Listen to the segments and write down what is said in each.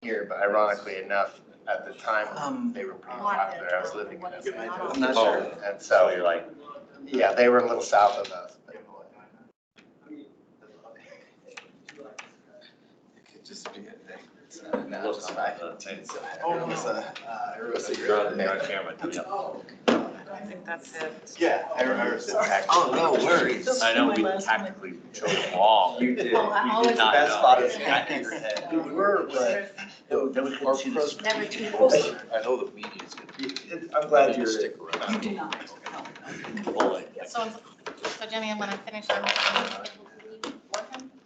here, but ironically enough, at the time they were pretty popular. I was living in it. I'm not sure. And so you're like, yeah, they were a little south of us. But It could just be a thing. no, it's not. You're on camera. I think that's it. Yeah, I remember. Oh, no worries. I know we tactically chose wrong. You did. I'll You did not. Best know. spot is I think your head. We were, but Then we couldn't see this. Never too close. I know the meeting is gonna be. I'm glad you're. Stick around. You do not. Well, like, So Jenny, I'm gonna finish on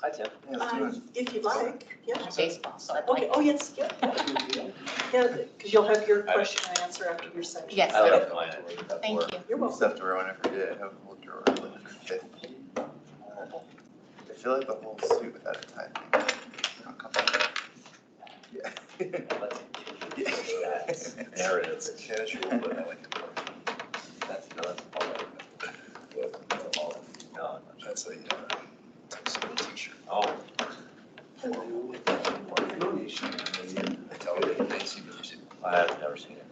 I tell. If you'd like, yeah. baseball, so I'd Okay, like. oh, yes, yeah. Yeah, because you'll have your question and answer after your section. Yes, I like mine. thank you. You're welcome. Stuff to ruin it for good. We'll draw it. I feel like the whole suit without a tie. Yeah. There it is. Casual, but I like it. That's all right. No, That's a t-shirt. oh, I've never seen it.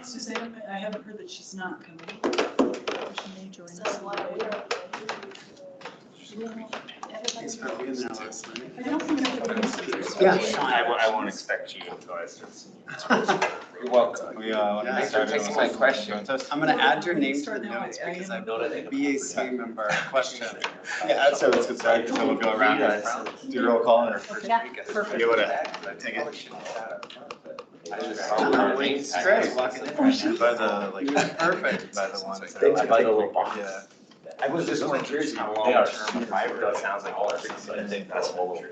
Suzanne, I haven't heard that she's not coming. She may join us. Thanks for being there last night. I don't think everybody's. Yeah. I won't expect you until I start seeing. You're welcome. Thanks for taking my question. I'm gonna add your name to the Start now. notes because I I've know got that a they- BAC member question. Yeah, so it's good start, so we'll go around and do roll call or. Yeah, Perfect. You wanna take it? Straight, walking in right now. By the, like, perfect, by the ones that are like. By the little box. Yeah. I was just only curious how long They are term fiber sounds like all three. But I think that's what we'll.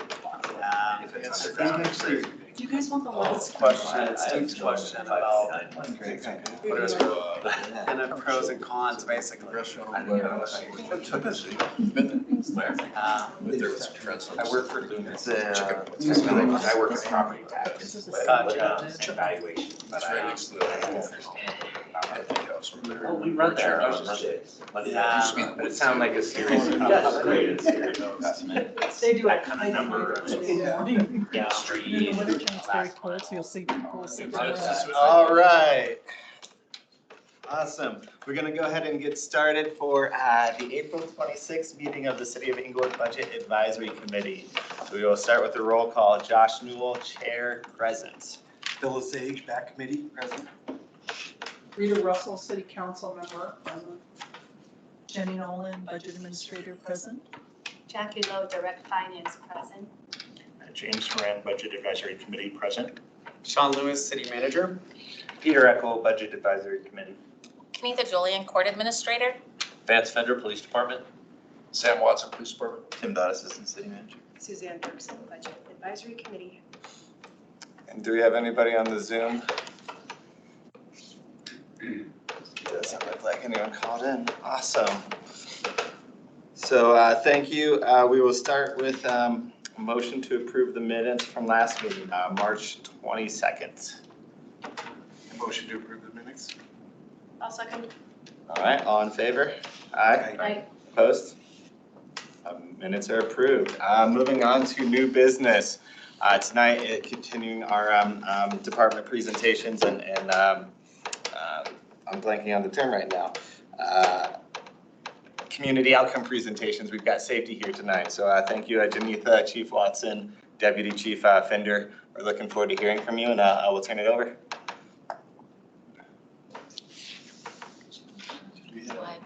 It's actually, Do you guys want the lights? question, Steve's question about kind of pros and cons, basically. I work for Lunas. I work with property tax. Gotcha. Evaluation, but I actually understand. Oh, we run there on Mondays. Yeah. But it sounded like a series of upgrade, series of investment. They do That it. kind of number. In the morning. Yeah. In the Street. winter time, it's very cold, so you'll see people sitting around. All right. Awesome. We're gonna go ahead and get started for the April 26th meeting of the City of Englewood Budget Advisory Committee. So we will start with the roll call. Josh Newell, Chair, present. Bill Sage, BAC Meeting, present. Rita Russell, City Council member, present. Jenny Nolan, Budget Administrator, present. Jackie Lowe, Direct Finance, present. James Moran, Budget Advisory Committee, present. Sean Lewis, City Manager. Peter Eckel, Budget Advisory Committee. Kenitha Julian, Court Administrator. Vance Fender, Police Department. Sam Watson, Police Department. Tim Dodd, Assistant City Manager. Suzanne Bergson, Budget Advisory Committee. And do we have anybody on the Zoom? Doesn't look like anyone called in. Awesome. So thank you. We will start with a motion to approve the minutes from last meeting, March 22nd. Motion to approve the minutes. I'll second. All right, all in favor? Aye. Aye. Opposed? Minutes are approved. Moving on to new business. Tonight, continuing our department presentations and I'm blanking on the term right now. Community outcome presentations. We've got safety here tonight. So thank you, Janitha, Chief Watson, Deputy Chief Fender. We're looking forward to hearing from you, and I will turn it over.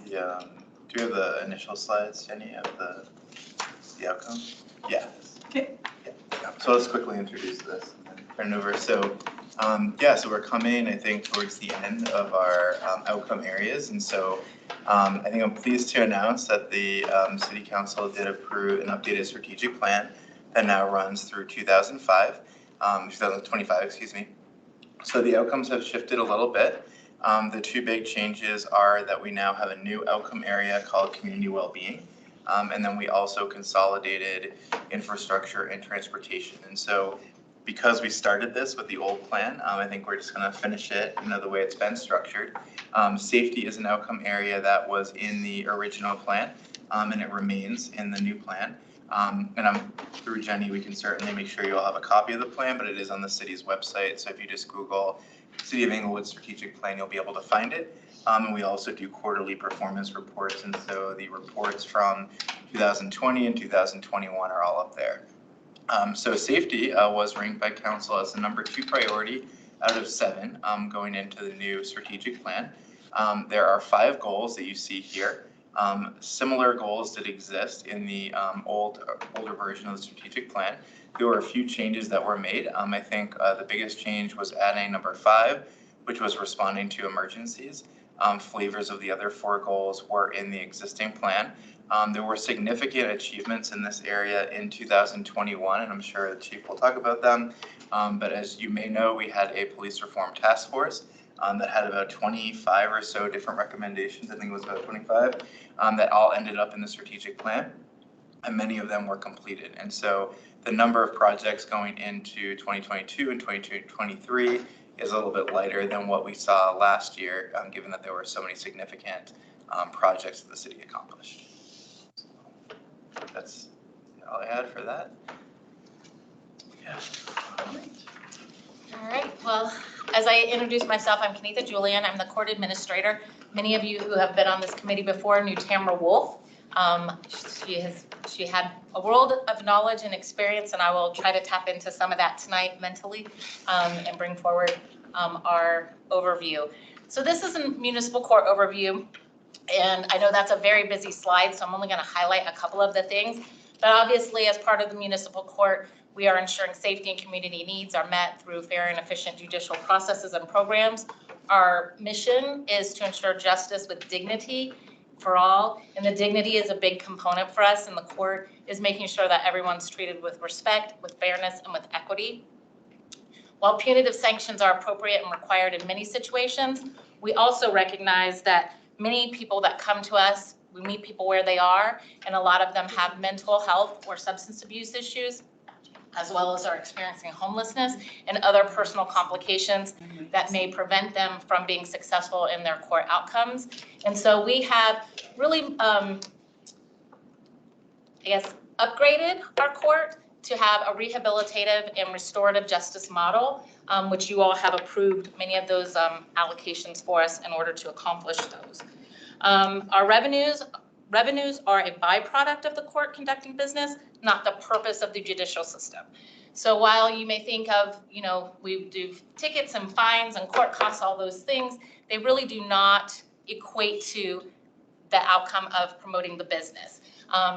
Yeah. Do you have the initial slides, Jenny, of the outcome? Yeah. Okay. Yeah. So let's quickly introduce this and then turn it over. So so we're coming, I think, towards the end of our outcome areas. And so I think I'm pleased to announce that the City Council did approve an updated strategic plan that now runs through 2025, excuse me. So the outcomes have shifted a little bit. The two big changes are that we now have a new outcome area called community well-being. And then we also consolidated infrastructure and transportation. And so because we started this with the old plan, I think we're just going to finish it, the way it's been structured. Safety is an outcome area that was in the original plan, and it remains in the new plan. And through Jenny, we can certainly make sure you'll have a copy of the plan, but it is on the city's website. So if you just Google City of Englewood Strategic Plan, you'll be able to find it. And we also do quarterly performance reports. And so the reports from 2020 and 2021 are all up there. So safety was ranked by council as the #2 priority out of 7 going into the new strategic plan. There are 5 goals that you see here. Similar goals that exist in the older version of the strategic plan. There were a few changes that were made. I think the biggest change was adding number 5, which was responding to emergencies. Flavors of the other 4 goals were in the existing plan. There were significant achievements in this area in 2021, and I'm sure the chief will talk about them. But as you may know, we had a police reform task force that had about 25 or so different recommendations. I think it was about 25 that all ended up in the strategic plan, and many of them were completed. And so the number of projects going into 2022 and 2023 is a little bit lighter than what we saw last year, given that there were so many significant projects that the city accomplished. So that's all I had for that. Yeah. All right, well, as I introduced myself, I'm Kenitha Julian. I'm the court administrator. Many of you who have been on this committee before knew Tamara Wolf. She had a world of knowledge and experience, and I will try to tap into some of that tonight mentally and bring forward our overview. So this is a municipal court overview, and I know that's a very busy slide, so I'm only going to highlight a couple of the things. But obviously, as part of the municipal court, we are ensuring safety and community needs are met through fair and efficient judicial processes and programs. Our mission is to ensure justice with dignity for all, and the dignity is a big component for us in the court, is making sure that everyone's treated with respect, with fairness, and with equity. While punitive sanctions are appropriate and required in many situations, we also recognize that many people that come to us, we meet people where they are, and a lot of them have mental health or substance abuse issues, as well as are experiencing homelessness and other personal complications that may prevent them from being successful in their court outcomes. And so we have really, upgraded our court to have a rehabilitative and restorative justice model, which you all have approved many of those allocations for us in order to accomplish those. Our revenues are a byproduct of the court conducting business, not the purpose of the judicial system. So while you may think of, we do tickets and fines and court costs, all those things, they really do not equate to the outcome of promoting the business.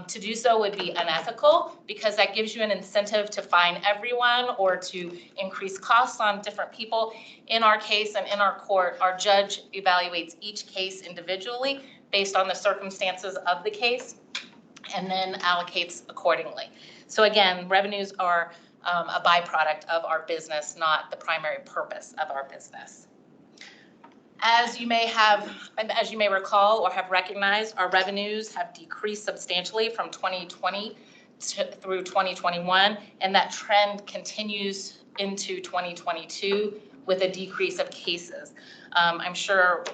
To do so would be unethical, because that gives you an incentive to fine everyone or to increase costs on different people. In our case and in our court, our judge evaluates each case individually based on the circumstances of the case and then allocates accordingly. So again, revenues are a byproduct of our business, not the primary purpose of our business. As you may recall or have recognized, our revenues have decreased substantially from 2020 through 2021, and that trend continues into 2022 with a decrease of cases. I'm sure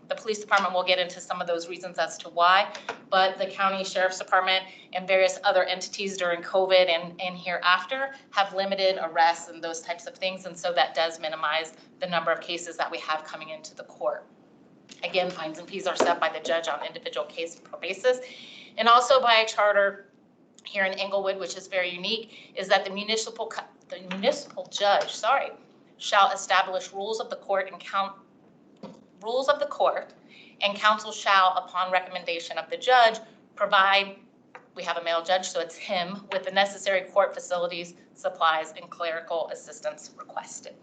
the police department will get into some of those reasons as to why, but the county sheriff's department and various other entities during COVID and hereafter have limited arrests and those types of things, and so that does minimize the number of cases that we have coming into the court. Again, fines and fees are set by the judge on individual case per basis, and also by a charter here in Englewood, which is very unique, is that the municipal judge, shall establish rules of the court and council shall, upon recommendation of the judge, provide, we have a male judge, so it's him, with the necessary court facilities, supplies, and clerical assistance requested.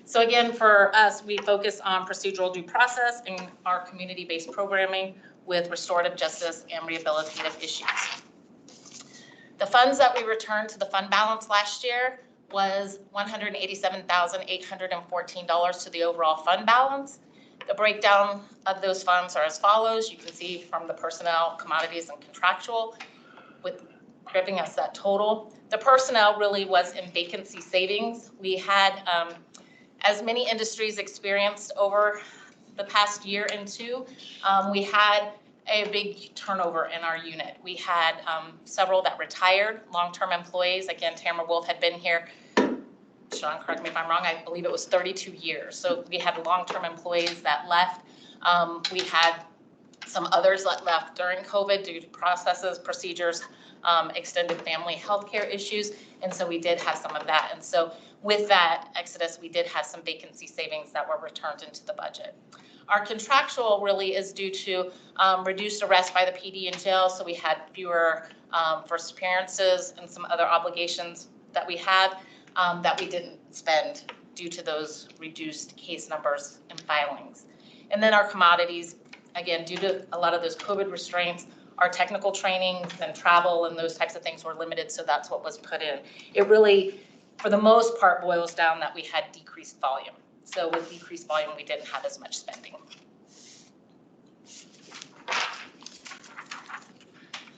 So again, for us, we focus on procedural due process and our community-based programming with restorative justice and rehabilitative issues. The funds that we returned to the fund balance last year was $187,814 to the overall fund balance. The breakdown of those funds are as follows. You can see from the personnel, commodities, and contractual, with giving us that total. The personnel really was in vacancy savings. We had, as many industries experienced over the past year and two, we had a big turnover in our unit. We had several that retired, long-term employees. Again, Tamara Wolf had been here, Sean, correct me if I'm wrong, I believe it was 32 years. So we had long-term employees that left. We had some others that left during COVID due to processes, procedures, extended family healthcare issues. And so we did have some of that. And so with that exodus, we did have some vacancy savings that were returned into the budget. Our contractual really is due to reduced arrest by the PD and jail. So we had fewer first appearances and some other obligations that we had that we didn't spend due to those reduced case numbers and filings. And then our commodities, again, due to a lot of those COVID restraints, our technical trainings and travel and those types of things were limited, so that's what was put in. It really, for the most part, boils down that we had decreased volume. So with decreased volume, we didn't have as much spending.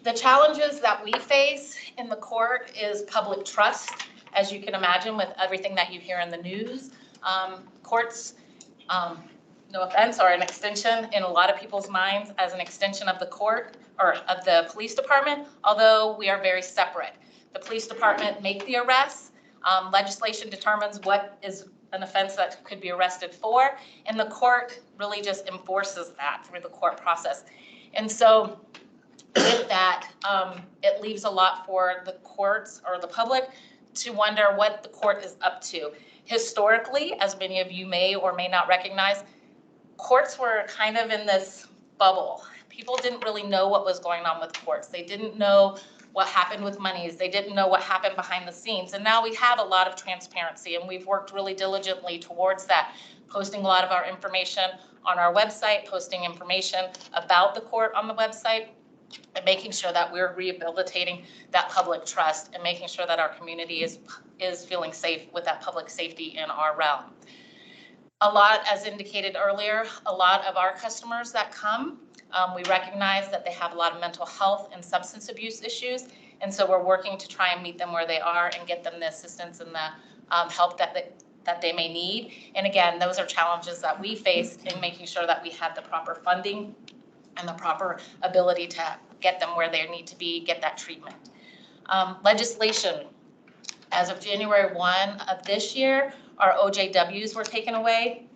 The challenges that we face in the court is public trust. As you can imagine, with everything that you hear in the news, courts, no offense, are an extension in a lot of people's minds as an extension of the court or of the police department, although we are very separate. The police department make the arrests. Legislation determines what is an offense that could be arrested for, and the court really just enforces that through the court process. And so with that, it leaves a lot for the courts or the public to wonder what the court is up to. Historically, as many of you may or may not recognize, courts were kind of in this bubble. People didn't really know what was going on with courts. They didn't know what happened with monies. They didn't know what happened behind the scenes. And now we have a lot of transparency, and we've worked really diligently towards that, posting a lot of our information on our website, posting information about the court on the website, and making sure that we're rehabilitating that public trust and making sure that our community is feeling safe with that public safety in our realm. A lot, as indicated earlier, a lot of our customers that come, we recognize that they have a lot of mental health and substance abuse issues. And so we're working to try and meet them where they are and get them the assistance and the help that they may need. And again, those are challenges that we face in making sure that we have the proper funding and the proper ability to get them where they need to be, get that treatment. Legislation, as of January 1 of this year, our OJWs were taken away.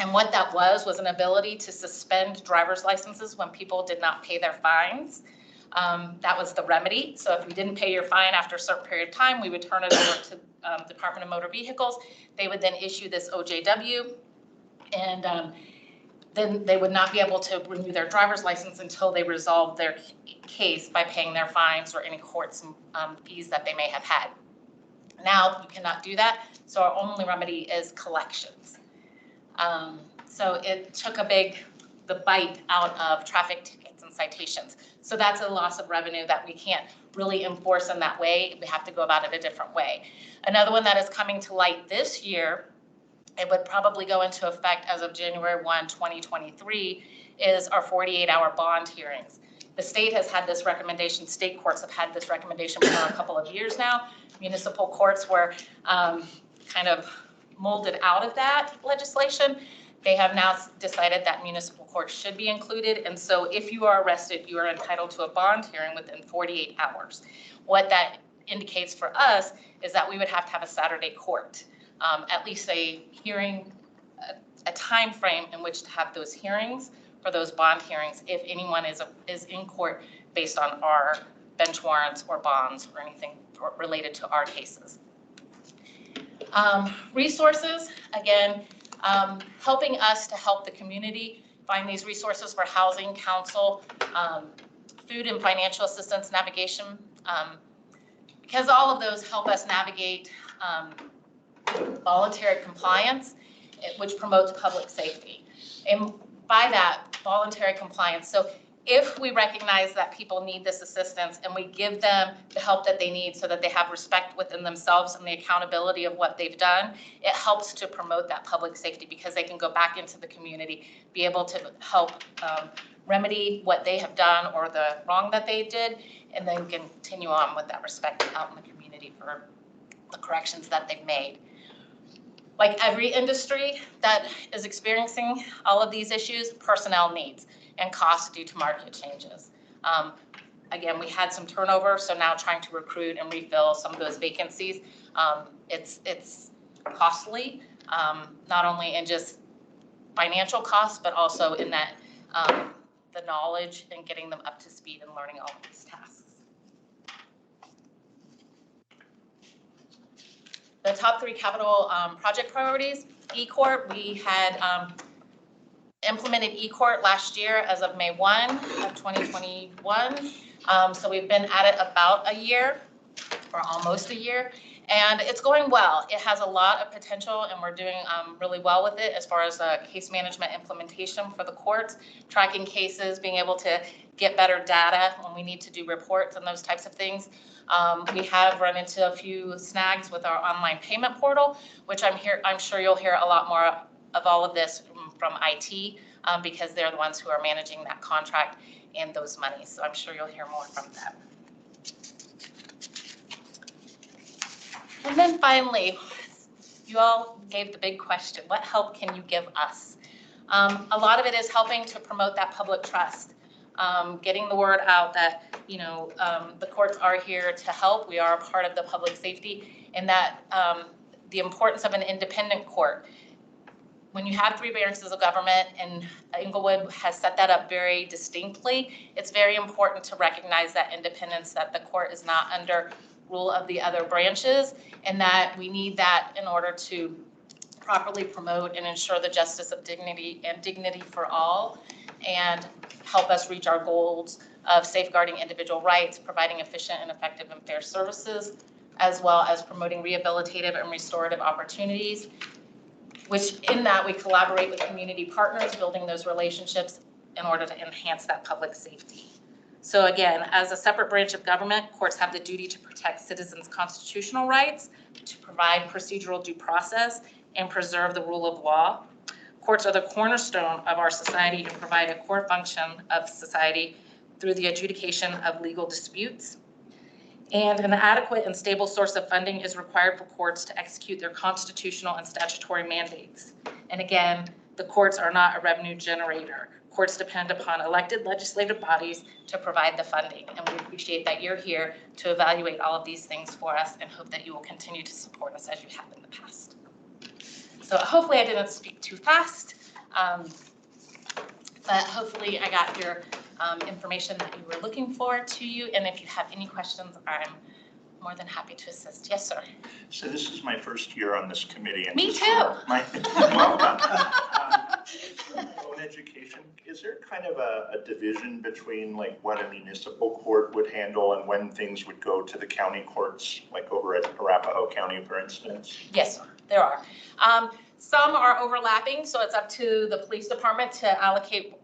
And what that was an ability to suspend driver's licenses when people did not pay their fines. That was the remedy. So if you didn't pay your fine after a certain period of time, we would turn it over to Department of Motor Vehicles. They would then issue this OJW, and then they would not be able to renew their driver's license until they resolved their case by paying their fines or any courts fees that they may have had. Now you cannot do that, so our only remedy is collections. So it took the bite out of traffic tickets and citations. So that's a loss of revenue that we can't really enforce in that way. We have to go about it a different way. Another one that is coming to light this year, it would probably go into effect as of January 1, 2023, is our 48-hour bond hearings. The state has had this recommendation, state courts have had this recommendation for a couple of years now. Municipal courts were kind of molded out of that legislation. They have now decided that municipal courts should be included. And so if you are arrested, you are entitled to a bond hearing within 48 hours. What that indicates for us is that we would have to have a Saturday court, at least a hearing, a time frame in which to have those hearings for those bond hearings if anyone is in court based on our bench warrants or bonds or anything related to our cases. Resources, again, helping us to help the community find these resources for housing, counsel, food and financial assistance, navigation, because all of those help us navigate voluntary compliance, which promotes public safety. And by that, voluntary compliance, so if we recognize that people need this assistance and we give them the help that they need so that they have respect within themselves and the accountability of what they've done, it helps to promote that public safety because they can go back into the community, be able to help remedy what they have done or the wrong that they did, and then continue on with that respect out in the community for the corrections that they've made. Like every industry that is experiencing all of these issues, personnel needs and costs due to market changes. Again, we had some turnover, so now trying to recruit and refill some of those vacancies, it's costly, not only in just financial costs, but also in that the knowledge and getting them up to speed and learning all of these tasks. The top 3 capital project priorities, eCourt, we had implemented eCourt last year as of May 1 of 2021. So we've been at it about a year or almost a year, and it's going well. It has a lot of potential and we're doing really well with it as far as case management implementation for the courts, tracking cases, being able to get better data when we need to do reports and those types of things. We have run into a few snags with our online payment portal, which I'm sure you'll hear a lot more of all of this from IT because they're the ones who are managing that contract and those monies. So I'm sure you'll hear more from them. And then finally, you all gave the big question, what help can you give us? A lot of it is helping to promote that public trust, getting the word out that, the courts are here to help. We are a part of the public safety, and that the importance of an independent court. When you have 3 branches of government, and Englewood has set that up very distinctly, it's very important to recognize that independence, that the court is not under rule of the other branches, and that we need that in order to properly promote and ensure the justice of dignity and dignity for all, and help us reach our goals of safeguarding individual rights, providing efficient and effective and fair services, as well as promoting rehabilitative and restorative opportunities, which in that we collaborate with community partners, building those relationships in order to enhance that public safety. So again, as a separate branch of government, courts have the duty to protect citizens' constitutional rights, to provide procedural due process, and preserve the rule of law. Courts are the cornerstone of our society and provide a core function of society through the adjudication of legal disputes. And an adequate and stable source of funding is required for courts to execute their constitutional and statutory mandates. And again, the courts are not a revenue generator. Courts depend upon elected legislative bodies to provide the funding. And we appreciate that you're here to evaluate all of these things for us and hope that you will continue to support us as you have in the past. So hopefully I didn't speak too fast, but hopefully I got your information that you were looking for to you. And if you have any questions, I'm more than happy to assist. Yes, sir. So this is my first year on this committee. And Me too. Welcome. On education, is there kind of a division between like what a municipal court would handle and when things would go to the county courts, like over at Arapahoe County, for instance? Yes, sir, there are. Some are overlapping, so it's up to the police department to allocate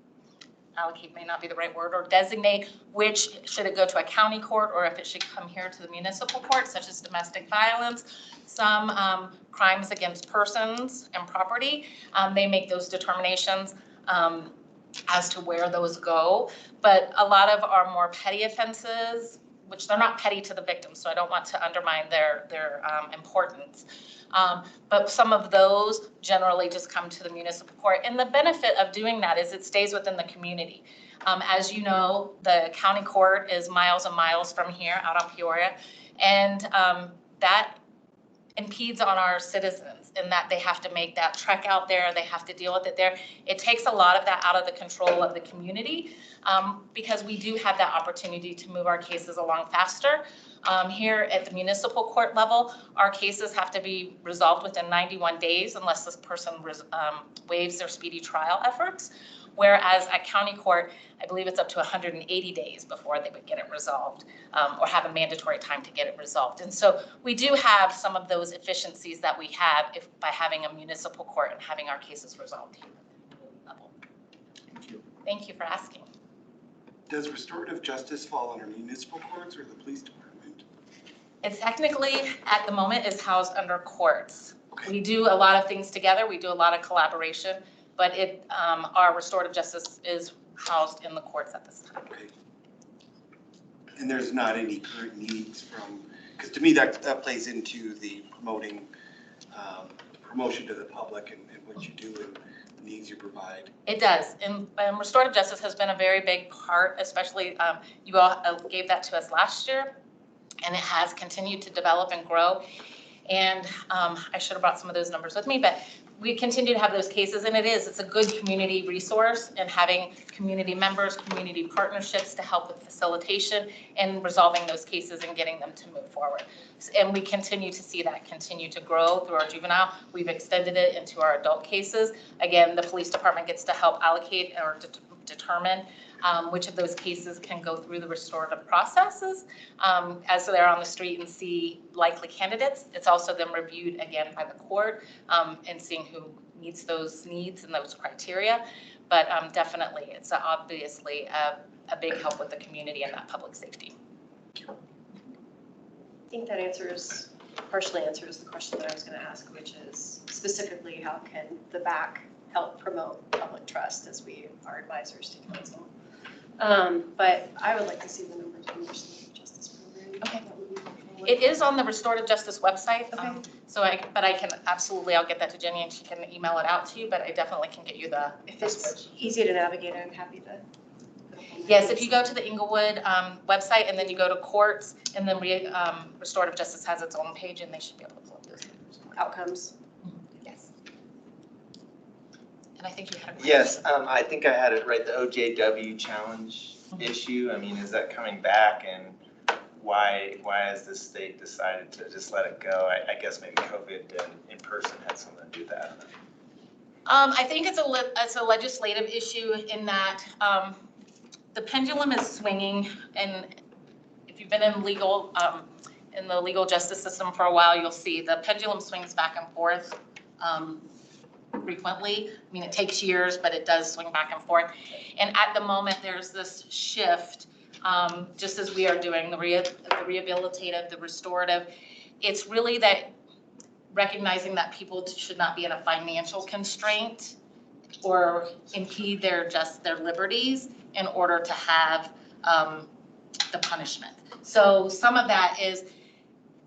may not be the right word, or designate which, should it go to a county court or if it should come here to the municipal court, such as domestic violence. Some crimes against persons and property, they make those determinations as to where those go. But a lot of our more petty offenses, which they're not petty to the victims, so I don't want to undermine their importance. But some of those generally just come to the municipal court. And the benefit of doing that is it stays within the community. As you know, the county court is miles and miles from here out on Peoria. And that impedes on our citizens in that they have to make that trek out there. They have to deal with it there. It takes a lot of that out of the control of the community because we do have that opportunity to move our cases along faster. Here at the municipal court level, our cases have to be resolved within 91 days unless this person waives their speedy trial efforts. Whereas at county court, I believe it's up to 180 days before they would get it resolved or have a mandatory time to get it resolved. And so we do have some of those efficiencies that we have by having a municipal court and having our cases resolved here at the level. Thank you. Thank you for asking. Does restorative justice fall under municipal courts or the police department? It's technically, at the moment, is housed under courts. Okay. We do a lot of things together. We do a lot of collaboration, but our restorative justice is housed in the courts at this time. Okay. And there's not any current needs from, because to me that plays into the promotion to the public and what you do and the needs you provide. It does, and restorative justice has been a very big part, especially you all gave that to us last year, and it has continued to develop and grow. And I should have brought some of those numbers with me, but we continue to have those cases, and it's a good community resource, and having community members, community partnerships to help with facilitation and resolving those cases and getting them to move forward. And we continue to see that continue to grow through our juvenile. We've extended it into our adult cases. Again, the police department gets to help allocate or determine which of those cases can go through the restorative processes as they're on the street and see likely candidates. It's also then reviewed again by the court and seeing who meets those needs and those criteria. But definitely, it's obviously a big help with the community and that public safety. I think that partially answers the question that I was going to ask, which is specifically how can the BAC help promote public trust as we are advisors to council. But I would like to see the numbers from the restorative justice program. Okay. That would be helpful. It is on the restorative justice website. Okay. But I can absolutely, I'll get that to Jenny and she can email it out to you, but I definitely can get you the. If it's easy to navigate, I'm happy to. Yes, if you go to the Englewood website and then you go to courts, and then restorative justice has its own page and they should be able to pull up those numbers. Outcomes. Yes. And I think you had a question. Yes, I think I had it right, the OJW challenge issue. I mean, is that coming back, and why has the state decided to just let it go? I guess maybe COVID and in person had something to do with that. I think it's a legislative issue in that the pendulum is swinging, and if you've been in the legal justice system for a while, you'll see the pendulum swings back and forth frequently. I mean, it takes years, but it does swing back and forth. And at the moment, there's this shift, just as we are doing the rehabilitative, the restorative. It's really that recognizing that people should not be in a financial constraint or impede their liberties in order to have the punishment. So some of that is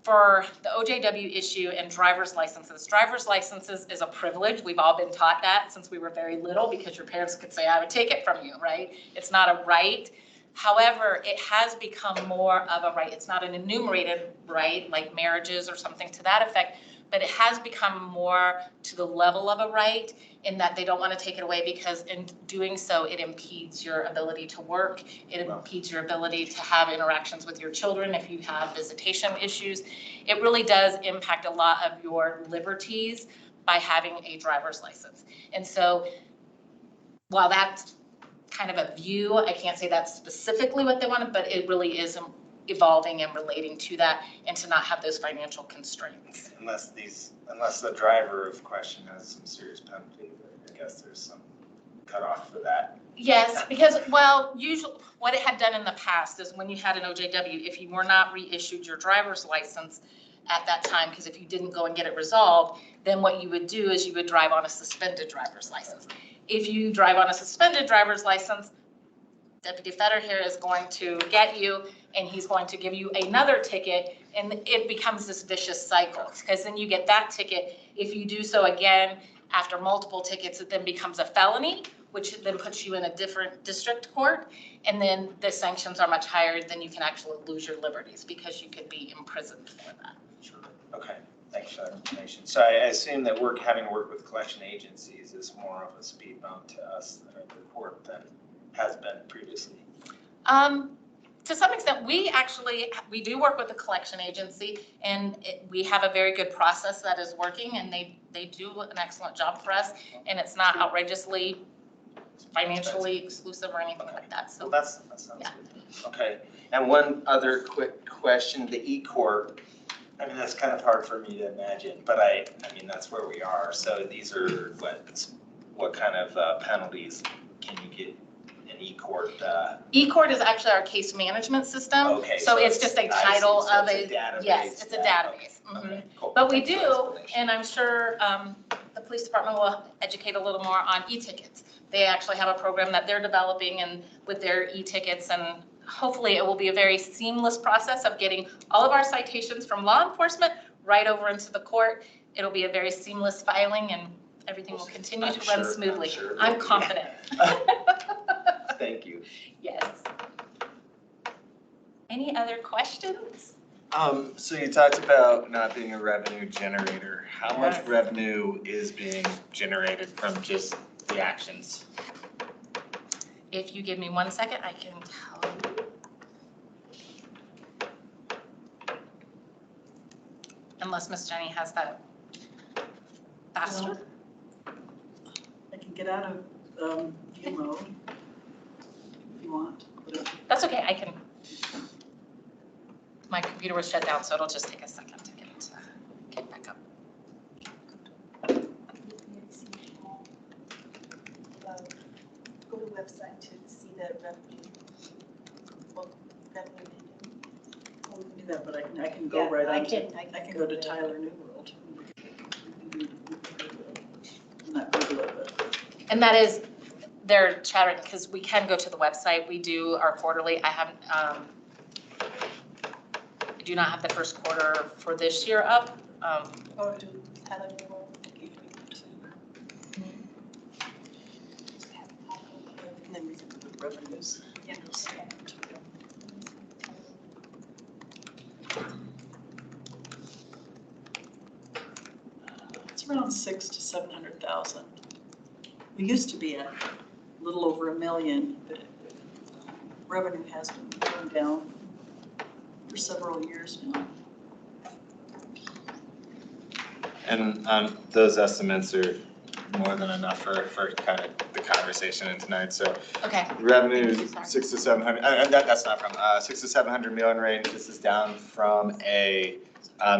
for the OJW issue and driver's licenses. Driver's licenses is a privilege. We've all been taught that since we were very little, because your parents could say, I would take it from you, right? It's not a right. However, it has become more of a right. It's not an enumerated right like marriages or something to that effect, but it has become more to the level of a right, in that they don't want to take it away, because in doing so, it impedes your ability to work. It impedes your ability to have interactions with your children if you have visitation issues. It really does impact a lot of your liberties by having a driver's license. And so while that's kind of a view, I can't say that's specifically what they wanted, but it really is evolving and relating to that, and to not have those financial constraints. Unless the driver of question has some serious penalty, I guess there's some cutoff for that. Yes, because, well, usually what it had done in the past is when you had an OJW, if you were not reissued your driver's license at that time, because if you didn't go and get it resolved, then what you would do is you would drive on a suspended driver's license. If you drive on a suspended driver's license, Deputy Fetter here is going to get you, and he's going to give you another ticket, and it becomes this vicious cycle, because then you get that ticket. If you do so again after multiple tickets, it then becomes a felony, which then puts you in a different district court, and then the sanctions are much higher. Then you can actually lose your liberties, because you could be imprisoned for that. Sure. Okay. Thanks for that information. So I assume that having to work with collection agencies is more of a speed bump to us at the court than has been previously. To some extent, we do work with the collection agency, and we have a very good process that is working, and they do an excellent job for us, and it's not outrageously financially exclusive or anything like that. So that sounds good. Okay. And one other quick question, the e-court, I mean, that's kind of hard for me to imagine, but I mean, that's where we are. So these are what kind of penalties can you get in e-court? E-court is actually our case management system. Okay, So it's just a I see. title So of it's a, database yes, it's a that- database. Mhm. Okay, cool. But we Thanks for the do, explanation. and I'm sure the police department will educate a little more on e-tickets. They actually have a program that they're developing and with their e-tickets, and hopefully it will be a very seamless process of getting all of our citations from law enforcement right over into the court. It'll be a very seamless filing and everything will continue I'm to run sure- smoothly. I'm sure. I'm confident. Thank you. Yes. Any other questions? So you talked about not being a revenue generator. How much Yes. revenue is being generated from just the actions? If you give me 1 second, I can tell you. Unless Miss Jenny has that faster. I can get out of view mode if you want. That's okay, I can. My computer was shut down, so it'll just take a second to get back up. Go to the website to see the revenue. Well, revenue pending. We can do that, but I can go Yeah, right I on. can Go to there. Tyler New World. Not Google it, but. And that is, they're chattering, because we can go to the website, we do our quarterly, I haven't, I do not have the first quarter for this year up. Go to Tyler New World. And then we can do the revenues. Yeah. It's around 600 to 700,000. We used to be at a little over $1 million, but revenue has been going down for several years now. And those estimates are more than enough for kind of the conversation in tonight. So Okay. revenue Thank you, sorry. 600 to 700, and that's not from 600 to 700 million range. This is down from a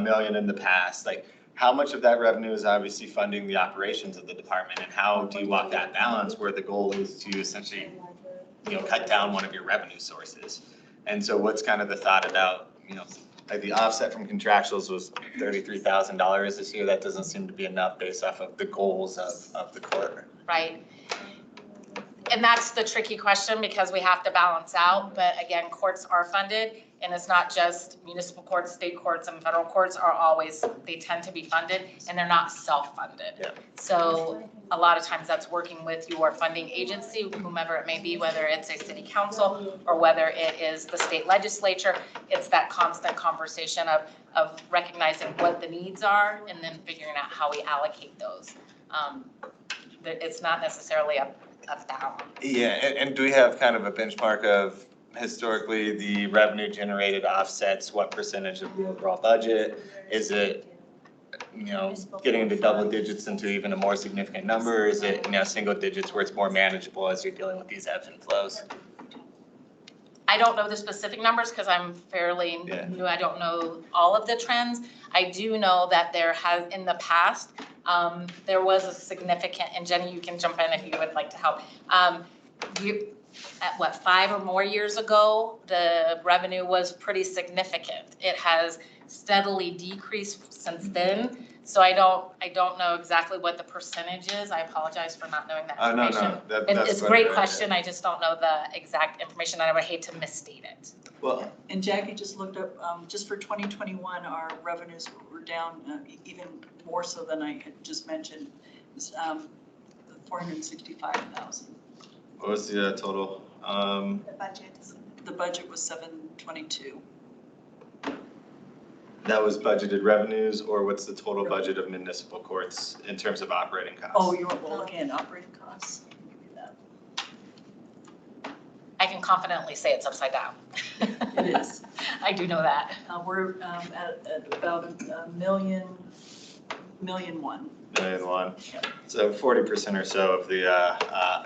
million in the past. Like, how much of that revenue is obviously funding the operations of the department, and how do you walk that balance where the goal is to essentially, cut down one of your revenue sources? And so what's kind of the thought about, like the offset from contractuals was $33,000 this year. That doesn't seem to be enough based off of the goals of the court. Right. And that's the tricky question because we have to balance out, but again, courts are funded and it's not just municipal courts, state courts and federal courts are always, they tend to be funded and they're not self-funded. Yeah. So a lot of times that's working with your funding agency, whomever it may be, whether it's a city council or whether it is the state legislature. It's that constant conversation of recognizing what the needs are and then figuring out how we allocate those. It's not necessarily a balance. Yeah, and do we have kind of a benchmark of historically the revenue generated offsets what percentage of the overall budget? Is it, getting into double digits into even a more significant number? Or is it, single digits where it's more manageable as you're dealing with these ebbs and flows? I don't know the specific numbers because I'm fairly new. I don't know all of the trends. I do know that there has, in the past, there was a significant, and Jenny, you can jump in if you would like to help. At 5 or more years ago, the revenue was pretty significant. It has steadily decreased since then. So I don't know exactly what the percentage is. I apologize for not knowing that information. No, It's a great question. I just don't know the exact information and I would hate to misstate it. Well, And Jackie just looked up, just for 2021, our revenues were down even more so than I had just mentioned. It was 465,000. what was the total? The budget. The budget was 722. That was budgeted revenues, or what's the total budget of municipal courts in terms of operating costs? Oh, you're looking at operating costs? I'll give you that. I can confidently say it's upside down. It is. I do know that. We're at about a million one. Million one. So 40% or so of the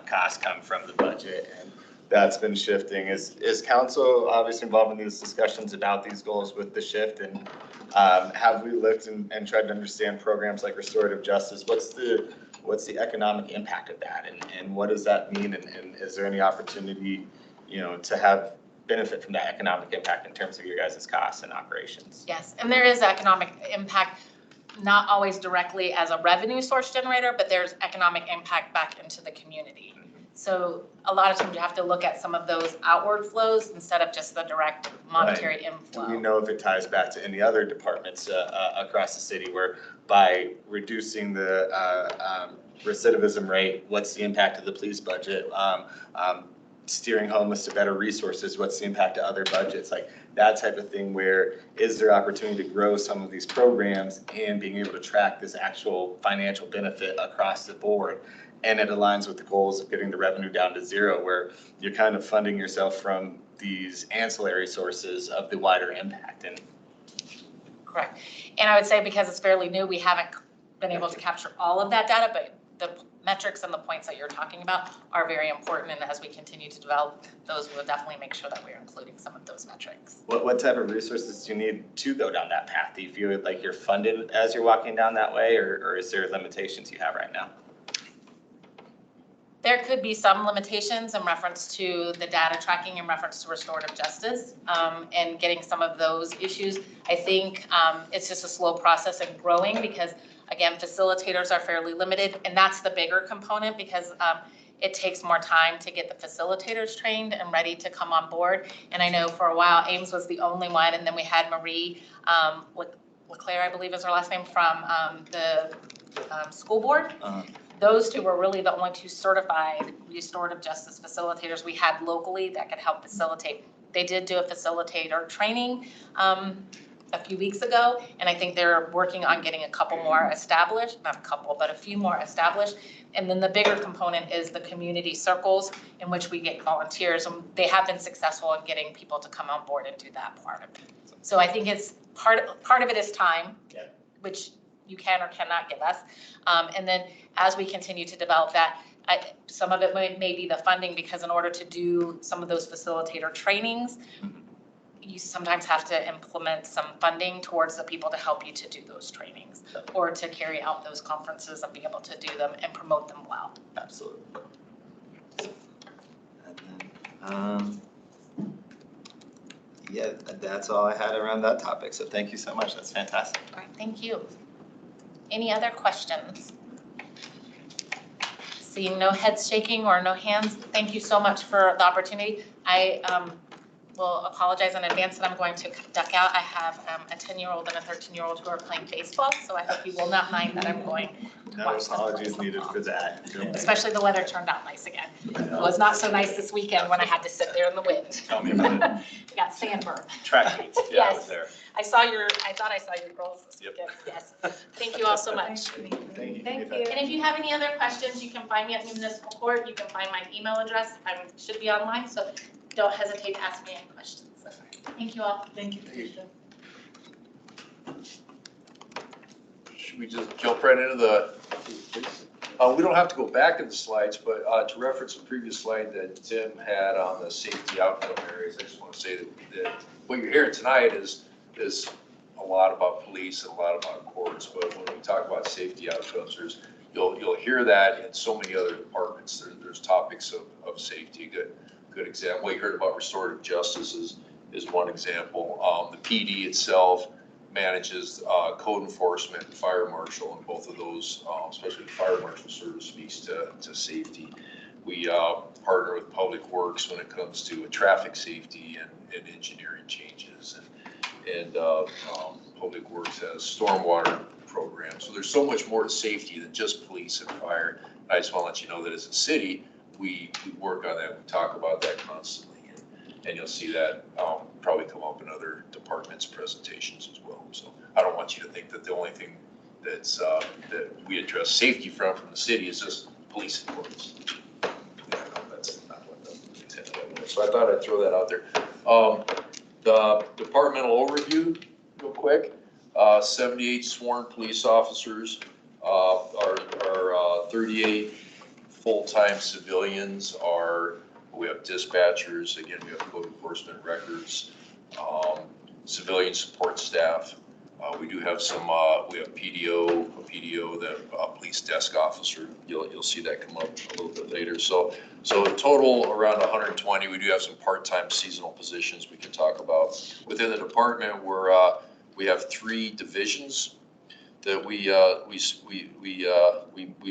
costs come from the budget, and that's been shifting. Is council obviously involved in these discussions about these goals with the shift? And have we looked and tried to understand programs like restorative justice? What's the what's the economic impact of that, and what does that mean, and is there any opportunity, to have benefit from that economic impact in terms of your guys' costs and operations? Yes, and there is economic impact, not always directly as a revenue source generator, but there's economic impact back into the community. So a lot of times you have to look at some of those outward flows instead of just the direct monetary inflow. Do we know if it ties back to any other departments across the city where by reducing the recidivism rate, what's the impact of the police budget? Steering homeless to better resources, what's the impact to other budgets? Like that type of thing, where is there opportunity to grow some of these programs and being able to track this actual financial benefit across the board? And it aligns with the goals of getting the revenue down to zero, where you're kind of funding yourself from these ancillary sources of the wider impact. And correct. And I would say because it's fairly new, we haven't been able to capture all of that data, but the metrics and the points that you're talking about are very important. And as we continue to develop those, we'll definitely make sure that we're including some of those metrics. what type of resources do you need to go down that path? Do you feel like you're funded as you're walking down that way, or is there limitations you have right now? There could be some limitations in reference to the data tracking in reference to restorative justice and getting some of those issues. I think it's just a slow process and growing because, again, facilitators are fairly limited, and that's the bigger component because it takes more time to get the facilitators trained and ready to come on board. And I know for a while Ames was the only one, and then we had Marie LeClaire, I believe is her last name, from the school board. Those two were really the only two certified restorative justice facilitators we had locally that could help facilitate. They did do a facilitator training a few weeks ago, and I think they're working on getting a couple more established, not a couple, but a few more established. And then the bigger component is the community circles in which we get volunteers, and they have been successful in getting people to come on board and do that part of it. So I think it's part of it is time, which you can or cannot give us. And then as we continue to develop that, some of it may be the funding, because in order to do some of those facilitator trainings, you sometimes have to implement some funding towards the people to help you to do those trainings or to carry out those conferences and be able to do them and promote them well. Absolutely. And then, yeah, that's all I had around that topic. So thank you so much. That's fantastic. All right, thank you. Any other questions? Seeing no heads shaking or no hands, thank you so much for the opportunity. I will apologize in advance that I'm going to duck out. I have a 10-year-old and a 13-year-old who are playing baseball, so I hope you will not mind that I'm going to No watch them. apologies needed for that. Especially the weather turned out nice again. It was not so nice this weekend when I had to sit there in the wind. Tell me about it. We got sandburn. Track meets, yeah, I was Yes. there. I thought I saw your girls this Yep. weekend. Yes. Thank you all so much. Thank you. Thank you. And if you have any other questions, you can find me at Municipal Court. You can find my email address. I should be online, so don't hesitate to ask me any questions. Thank you all. Thank you, Tricia. Should we just jump right into the, we don't have to go back in the slides, but to reference the previous slide that Tim had on the safety outcome areas, I just want to say that what you're hearing tonight is a lot about police and a lot about courts, but when we talk about safety outcomes, you'll hear that in so many other departments. There's topics of safety. Good example. What you heard about restorative justice is one example. The PD itself manages code enforcement and fire marshal, and both of those, especially the fire marshal service, speaks to safety. We partner with Public Works when it comes to traffic safety and engineering changes, and Public Works has stormwater programs. So there's so much more to safety than just police and fire. I just want to let you know that as a city, we work on that. We talk about that constantly. And you'll see that probably come up in other departments' presentations as well. So I don't want you to think that the only thing that's that we address safety from the city is just police and courts. Yeah, no, that's not what the intent of that was. So I thought I'd throw that out there. The departmental overview, real quick. 78 sworn police officers, our 38 full-time civilians are. We have dispatchers, again, we have code enforcement records, civilian support staff. We do have some, we have PDO, the police desk officer. You'll see that come up a little bit later. So in total, around 120. We do have some part-time seasonal positions we can talk about. Within the department, we have 3 divisions that we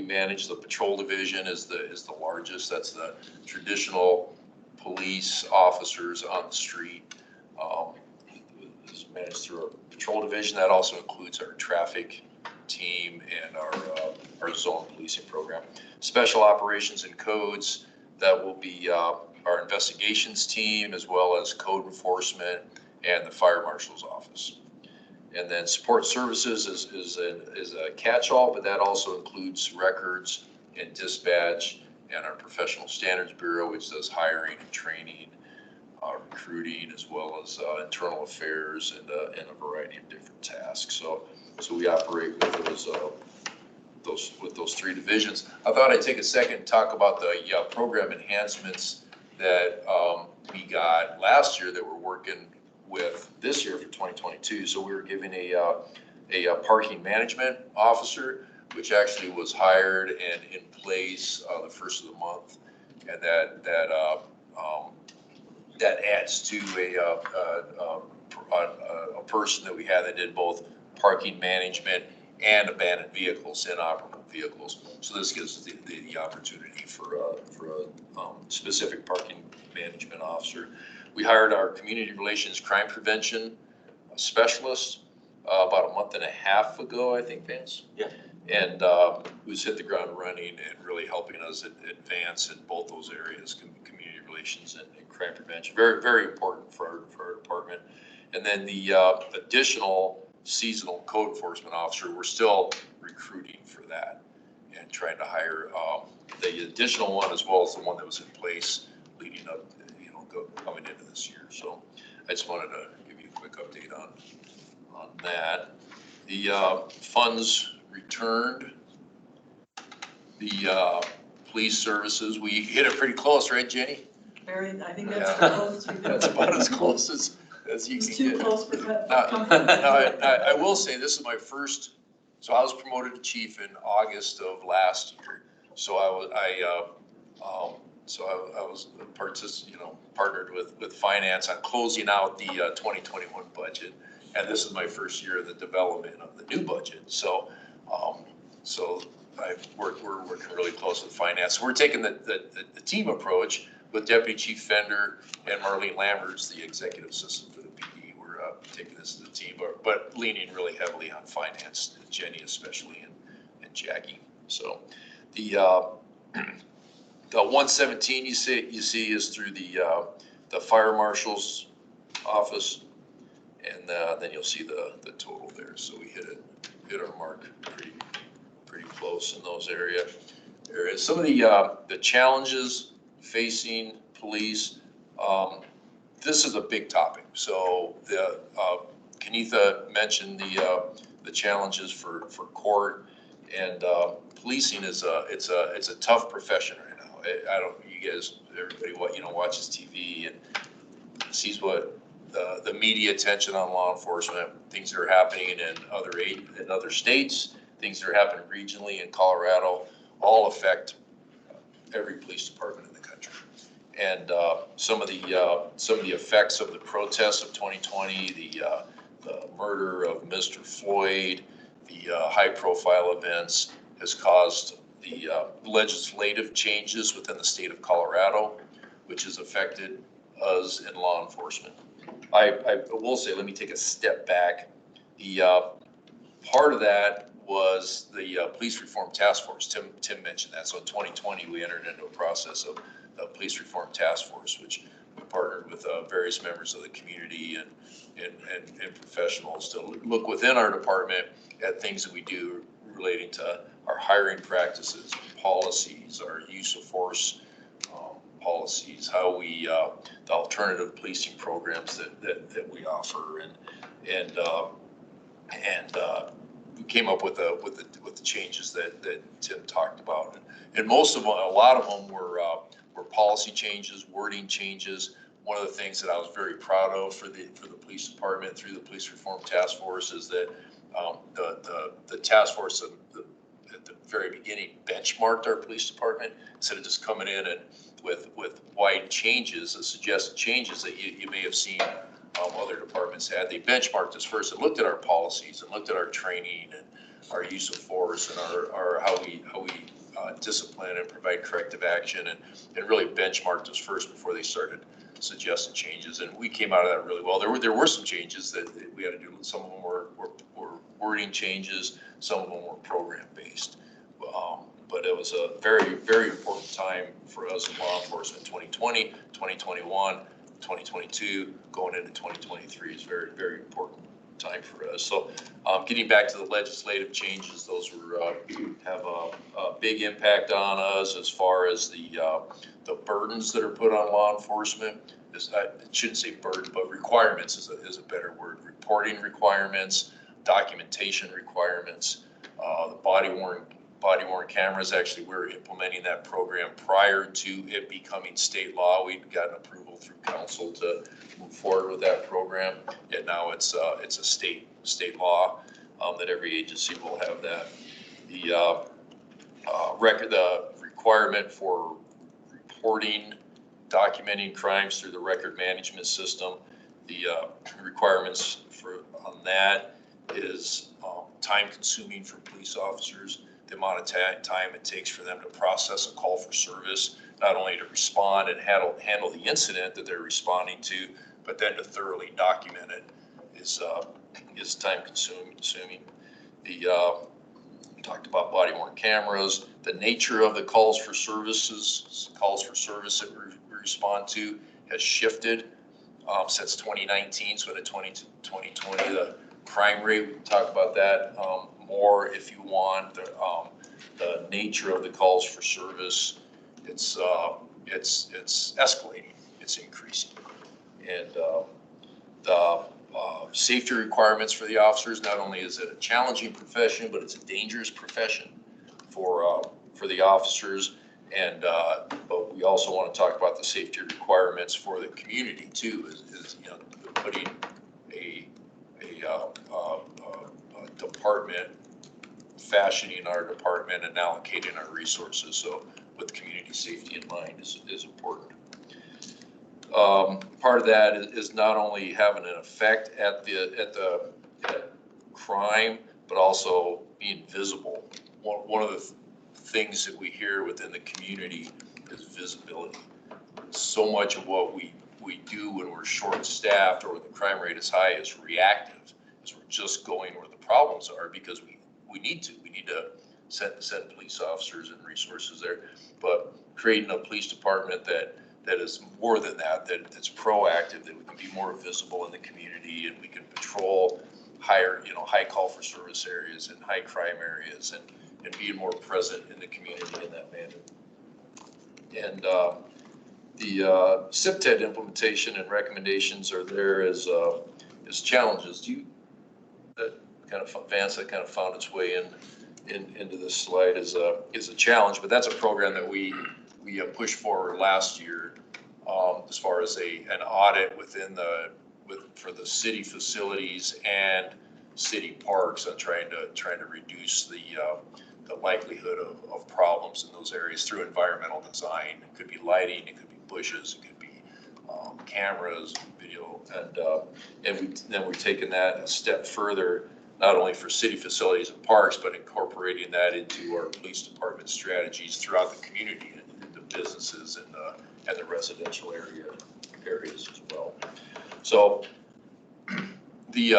manage. The patrol division is the largest. That's the traditional police officers on the street. Is managed through our patrol division. That also includes our traffic team and our zone policing program. Special operations and codes, that will be our investigations team, as well as code enforcement and the fire marshal's office. And then support services is a catch-all, but that also includes records and dispatch and our professional standards bureau, which does hiring and training, recruiting, as well as internal affairs and a variety of different tasks. So we operate with those 3 divisions. I thought I'd take a second and talk about the program enhancements that we got last year that we're working with this year for 2022. So we were given a parking management officer, which actually was hired and in place the first of the month, and that adds to a person that we had that did both parking management and abandoned vehicles, inoperable vehicles. So this gives us the opportunity for a specific parking management officer. We hired our community relations crime prevention specialist about a month and a half ago, I think, Vance. Yeah. And who's hit the ground running and really helping us advance in both those areas, community relations and crime prevention. Very, very important for our department. And then the additional seasonal code enforcement officer, we're still recruiting for that and trying to hire the additional one as well as the one that was in place leading up, coming into this year. So I just wanted to give you a quick update on that. The funds returned, the police services, we hit it pretty close, right, Jenny? I think that's the closest we've been. That's about as close as you It's can too get. close for I will say this is my first, so I was promoted to chief in August of last year. So I was partnered with finance on closing out the 2021 budget. And this is my first year of the development of the new budget. So we're working really close with finance. We're taking the team approach with Deputy Chief Fender and Marlene Lamberts, the executive assistant for the PD. We're taking this to the team, but leaning really heavily on finance, Jenny especially, and Jackie. So the 117 you see is through the fire marshal's office, and then you'll see the total there. So we hit our mark pretty close in those areas. Some of the challenges facing police. This is a big topic. So Kenitha mentioned the challenges for court, and policing is it's a tough profession right now. Everybody watches TV and sees what the media attention on law enforcement, things that are happening in other states, things that are happening regionally in Colorado, all affect every police department in the country. And some of the effects of the protests of 2020, the murder of Mr. Floyd, the high-profile events has caused the legislative changes within the state of Colorado, which has affected us in law enforcement. I will say, let me take a step back. The part of that was the police reform task force. Tim mentioned that. So in 2020, we entered into a process of the police reform task force, which we partnered with various members of the community and professionals to look within our department at things that we do relating to our hiring practices, policies, our use of force policies, how we the alternative policing programs that we offer, and we came up with the changes that Tim talked about, and most of them, a lot of them were policy changes, wording changes. one of the things that I was very proud of for the police department through the police reform task force is that the task force at the very beginning benchmarked our police department instead of just coming in and with wide changes, the suggested changes that you may have seen other departments had. They benchmarked us first and looked at our policies and looked at our training and our use of force and our how we discipline and provide corrective action and really benchmarked us first before they started suggesting changes. And we came out of that really well. There were some changes that we had to do. Some of them were wording changes. Some of them were program based. But it was a very, very important time for us in law enforcement. 2020, 2021, 2022, going into 2023 is very, very important time for us. So getting back to the legislative changes, those have a big impact on us as far as the burdens that are put on law enforcement. I shouldn't say burden, but requirements is a better word. Reporting requirements, documentation requirements, the body-worn cameras. Actually, we're implementing that program prior to it becoming state law. We'd gotten approval through council to move forward with that program, and now it's a state law that every agency will have that. The requirement for reporting, documenting crimes through the record management system. The requirements on that is time-consuming for police officers. The amount of time it takes for them to process a call for service, not only to respond and handle the incident that they're responding to, but then to thoroughly document it is time consuming. We talked about body-worn cameras. The nature of the calls for service that we respond to has shifted since 2019. So in 2020, the crime rate, we can talk about that more if you want. The nature of the calls for service, it's escalating, it's increasing. And the safety requirements for the officers, not only is it a challenging profession, but it's a dangerous profession for the officers. And but we also want to talk about the safety requirements for the community too, is you know, putting a department, fashioning our department and allocating our resources. So with community safety in mind is important. Part of that is not only having an effect at crime, but also being visible. One of the things that we hear within the community is visibility. So much of what we do when we're short-staffed or when the crime rate is high is reactive. Is we're just going where the problems are because we need to. We need to send police officers and resources there. But creating a police department that is more than that's proactive, that we can be more visible in the community and we can patrol high call for service areas and high crime areas and be more present in the community in that manner. And the CPTED implementation and recommendations are there as challenges. Vance, that kind of found its way into this slide is a challenge, but that's a program that we pushed forward last year as far as an audit for the city facilities and city parks on trying to reduce the likelihood of problems in those areas through environmental design. It could be lighting, it could be bushes, it could be cameras, video, and then we've taken that a step further, not only for city facilities and parks, but incorporating that into our police department strategies throughout the community and the businesses and the residential areas as well. So the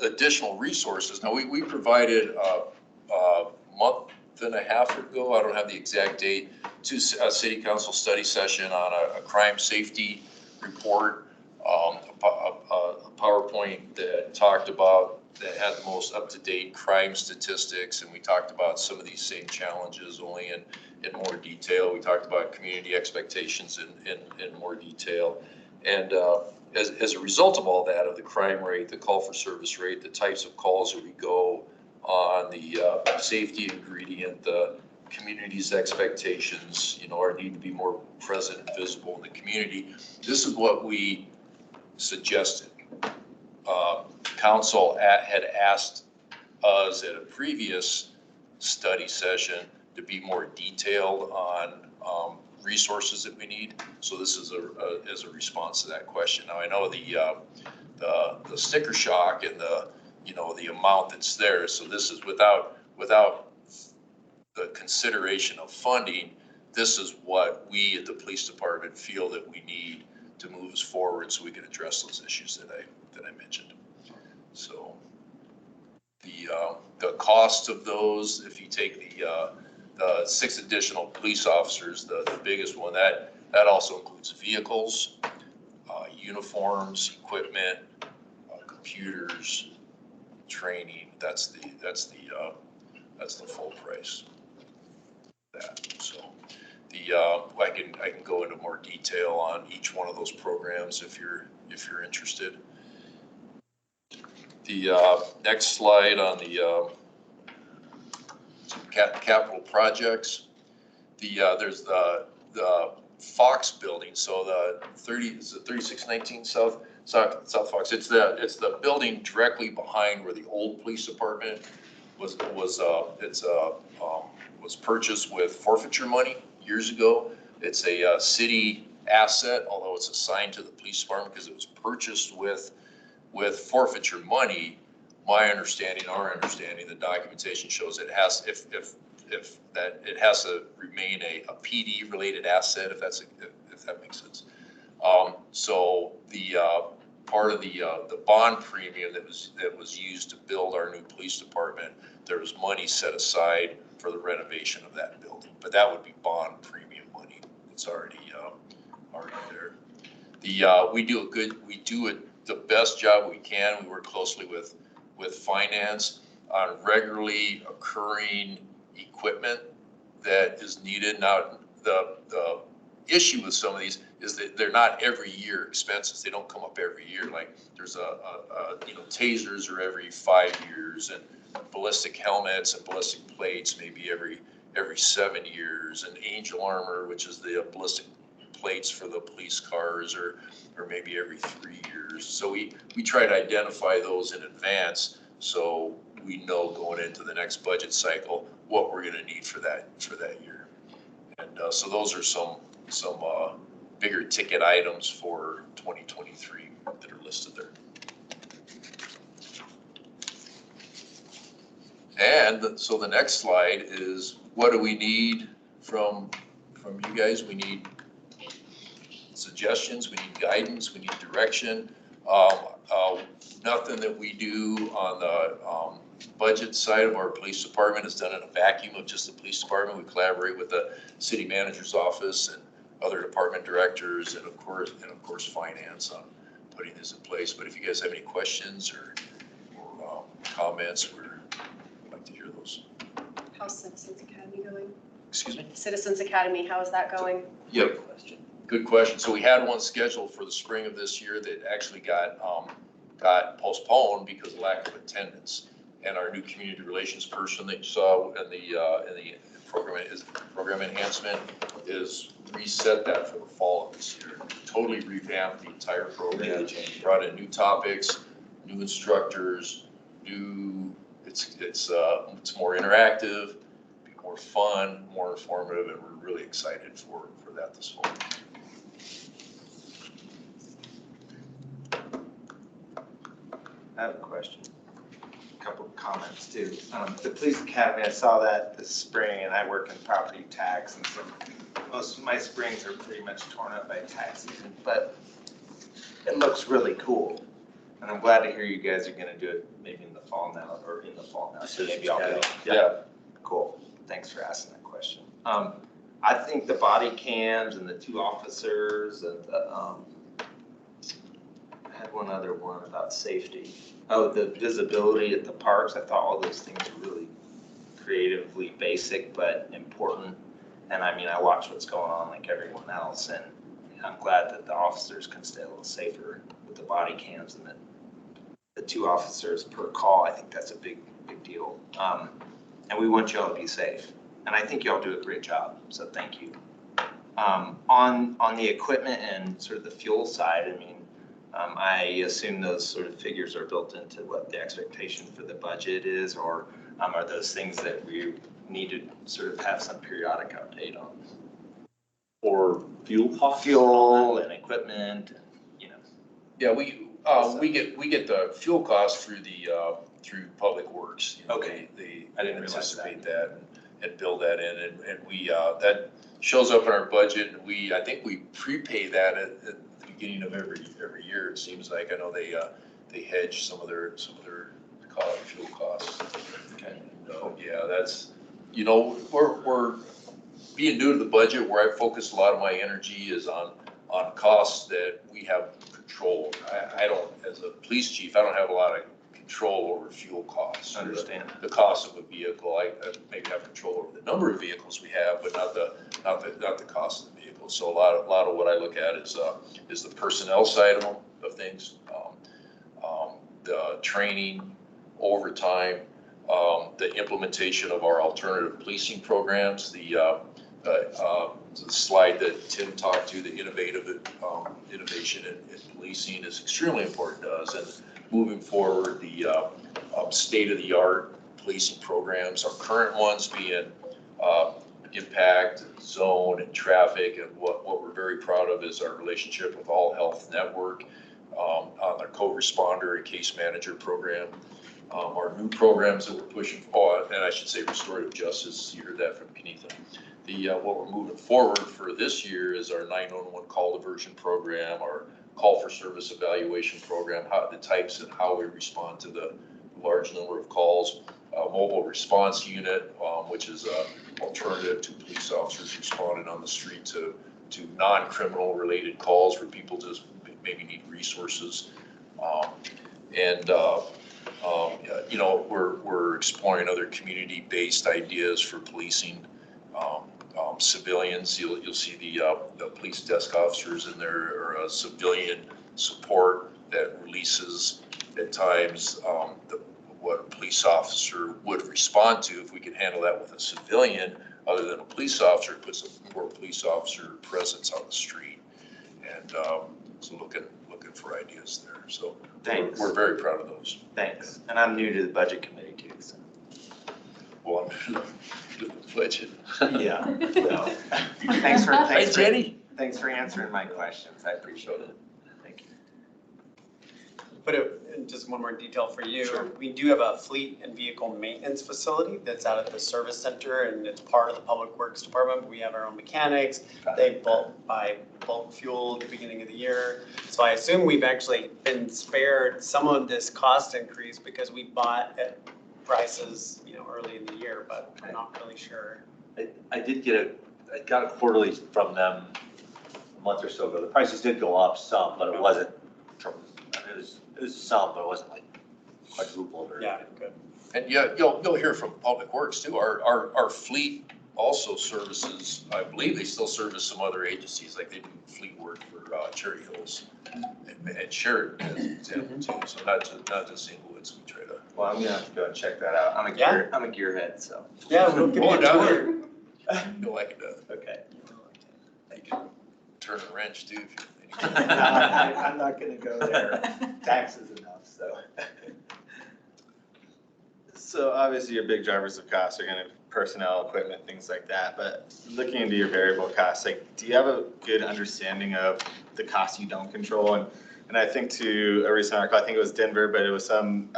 additional resources. Now we provided a month and a half ago, I don't have the exact date, to a city council study session on a crime safety report, a PowerPoint that that had the most up-to-date crime statistics, and we talked about some of these same challenges only in more detail. We talked about community expectations in more detail. And as a result of all that, of the crime rate, the call for service rate, the types of calls that we go on, the safety ingredient, the community's expectations, our need to be more present and visible in the community. This is what we suggested. Council had asked us at a previous study session to be more detailed on resources that we need. So this is as a response to that question. Now I know the sticker shock and the amount that's there. So this is without the consideration of funding. This is what we at the police department feel that we need to move us forward so we can address those issues that I mentioned. So the cost of those, if you take the 6 additional police officers, the biggest one, that also includes vehicles, uniforms, equipment, computers, training. That's the full price. So I can go into more detail on each one of those programs if you're interested. The next slide on the capital projects. There's the Fox building. So the 3619 South Fox. It's the building directly behind where the old police department was purchased with forfeiture money years ago. It's a city asset, although it's assigned to the police department because it was purchased with forfeiture money. My understanding, our understanding, the documentation shows it has, if that it has to remain a PD related asset, if that makes sense. So the part of the bond premium that was used to build our new police department, there was money set aside for the renovation of that building, but that would be bond premium money. It's already there. We do the best job we can. We work closely with finance on regularly occurring equipment that is needed. Now, the issue with some of these is that they're not every year expenses. They don't come up every year. Like there's tasers are every 5 years, and ballistic helmets and ballistic plates maybe every 7 years, and angel armor, which is the ballistic plates for the police cars, or maybe every 3 years. So we try to identify those in advance so we know going into the next budget cycle what we're going to need for that year. And so those are some bigger ticket items for 2023 that are listed there. And so the next slide is, what do we need from you guys? We need suggestions, we need guidance, we need direction. Nothing that we do on the budget side of our police department is done in a vacuum of just the police department. We collaborate with the city manager's office and other department directors, and of course finance on putting this in place. But if you guys have any questions or comments, we'd like to hear those. How's Citizens Academy going? Excuse me? Citizens Academy, how is that going? Yep. Good question. So we had one scheduled for the spring of this year that actually got postponed because of lack of attendance. And our new community relations person that you saw in the program enhancement is reset that for the fall of this year. Totally revamped the entire program. Brought in new topics, new instructors, it's more interactive, more fun, more informative, and we're really excited for that this fall. I have a question, a couple of comments too. The police academy, I saw that this spring, and I work in property tax, and so most of my springs are pretty much torn up by tax season, but it looks really cool. And I'm glad to hear you guys are gonna do it maybe in the fall now, or in the fall now, so maybe I'll go. Yeah. Cool, thanks for asking that question. I think the body cams and the 2 officers and the, I had one other one about safety. Oh, the visibility at the parks. I thought all those things were really creatively basic, but important. And I mean, I watch what's going on like everyone else, and I'm glad that the officers can stay a little safer with the body cams and the 2 officers per call. I think that's a big deal. And we want you all to be safe. and I think y'all do a great job, so thank you. On the equipment and sort of the fuel side, I mean, I assume those sort of figures are built into what the expectation for the budget is, or are those things that we need to sort of have some periodic update on? Or fuel costs? Fuel and equipment, and, you know. Yeah, we get the fuel costs through through Public Works. You know, Okay. They I didn't realize anticipate that and build that in, and we, that shows up in our budget, and I think we prepay that at the beginning of every year, it seems like. I know they hedge some of their fuel costs. Okay. And, yeah, that's, you know, we're being new to the budget, where I focus a lot of my energy is on costs that we have control. I don't, as a police chief, I don't have a lot of control over fuel costs. Understand. The cost of a vehicle, I maybe have control over the number of vehicles we have, but not the cost of the vehicle. So a lot of what I look at is the personnel side of things, the training, overtime, the implementation of our alternative policing programs, the slide that Tim talked to, the innovation in policing is extremely important to us. And moving forward, the state-of-the-art policing programs, our current ones being impact, zone, and traffic, and what we're very proud of is our relationship with All Health Network on our co-responder and case manager program. Our new programs that we're pushing for, and I should say restorative justice, you heard that from Kenitha. What we're moving forward for this year is our 911 call diversion program, our call for service evaluation program, the types and how we respond to the large number of calls, mobile response unit, which is an alternative to police officers responding on the street to non-criminal related calls where people just maybe need resources. You know, we're exploring other community-based ideas for policing civilians. You'll see the police desk officers in there, or civilian support that releases at times what a police officer would respond to. If we can handle that with a civilian other than a police officer, it puts more police officer presence on the street. And so looking for ideas there. So Thanks. We're very proud of those. Thanks. And I'm new to the budget committee too, so. Well, the budget. Yeah. So, Thanks Hey, Jenny. Thanks for answering my questions. I appreciate it. Thank you. But just one more detail for you. Sure. We do have a fleet and vehicle maintenance facility that's out at the service center, and it's part of the Public Works Department. We have our own mechanics. They buy bulk fuel at the beginning of the year. So I assume we've actually been spared some of this cost increase because we bought at prices, you know, early in the year, but I'm not really sure. I got a quarterly from them a month or so ago. The prices did go up some, but it wasn't, it was some, but it wasn't like quadrupled or. Yeah, good. And yeah, you'll hear from Public Works too. Our fleet also services, I believe they still service some other agencies, like they do fleet work for Cherry Hills and Sheridan as an example too. So not just Englewood, so we try to. Well, I'm gonna have to go and check that out. I'm a gearhead, so. Yeah, we'll give you Going a down tour. there, you'll like it. Okay. You can turn a wrench too if you're. I'm not gonna go there. Taxes enough, so. So obviously your big drivers of costs are gonna be personnel, equipment, things like that, but looking into your variable costs, like, do you have a good understanding of the costs you don't control? And I think to a recent article, I think it was Denver, but it was some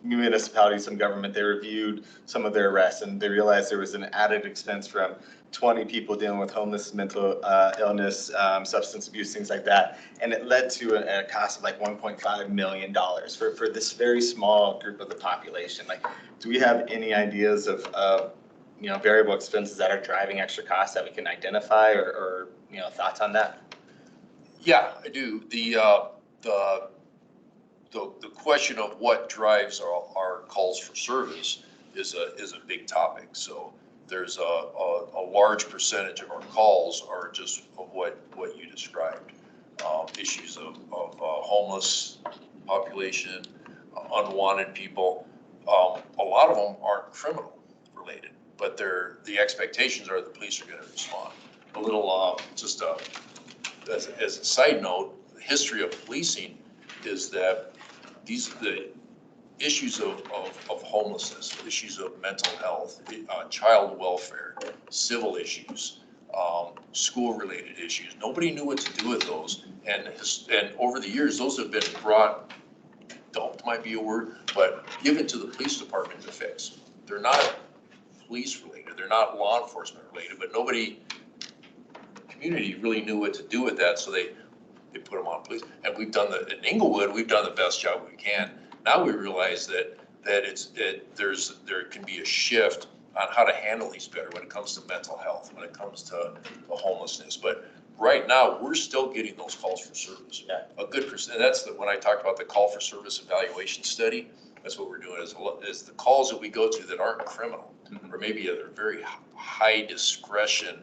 municipality, some government, they reviewed some of their arrests and they realized there was an added expense from 20 people dealing with homeless, mental illness, substance abuse, things like that. And it led to a cost of like $1.5 million for this very small group of the population. Like, do we have any ideas of you know, variable expenses that are driving extra costs that we can identify, or you know, thoughts on that? Yeah, I do. The question of what drives our calls for service is a big topic. So there's a large percentage of our calls are just of what you described. Issues of homeless population, unwanted people. A lot of them aren't criminal related. but the expectations are the police are gonna respond. A little, as a side note, the history of policing is that the issues of homelessness, issues of mental health, child welfare, civil issues, school-related issues. Nobody knew what to do with those. And over the years, those have been dumped might be a word, but given to the police department to fix. They're not police-related, they're not law enforcement-related, but community really knew what to do with that, so they put them on police. And in Englewood, we've done the best job we can. Now we realize that there can be a shift on how to handle these better when it comes to mental health, when it comes to homelessness. But right now, we're still getting those calls for service. Yeah. A good percent. That's when I talked about the call for service evaluation study. That's what we're doing is the calls that we go to that aren't criminal, or maybe they're very high discretion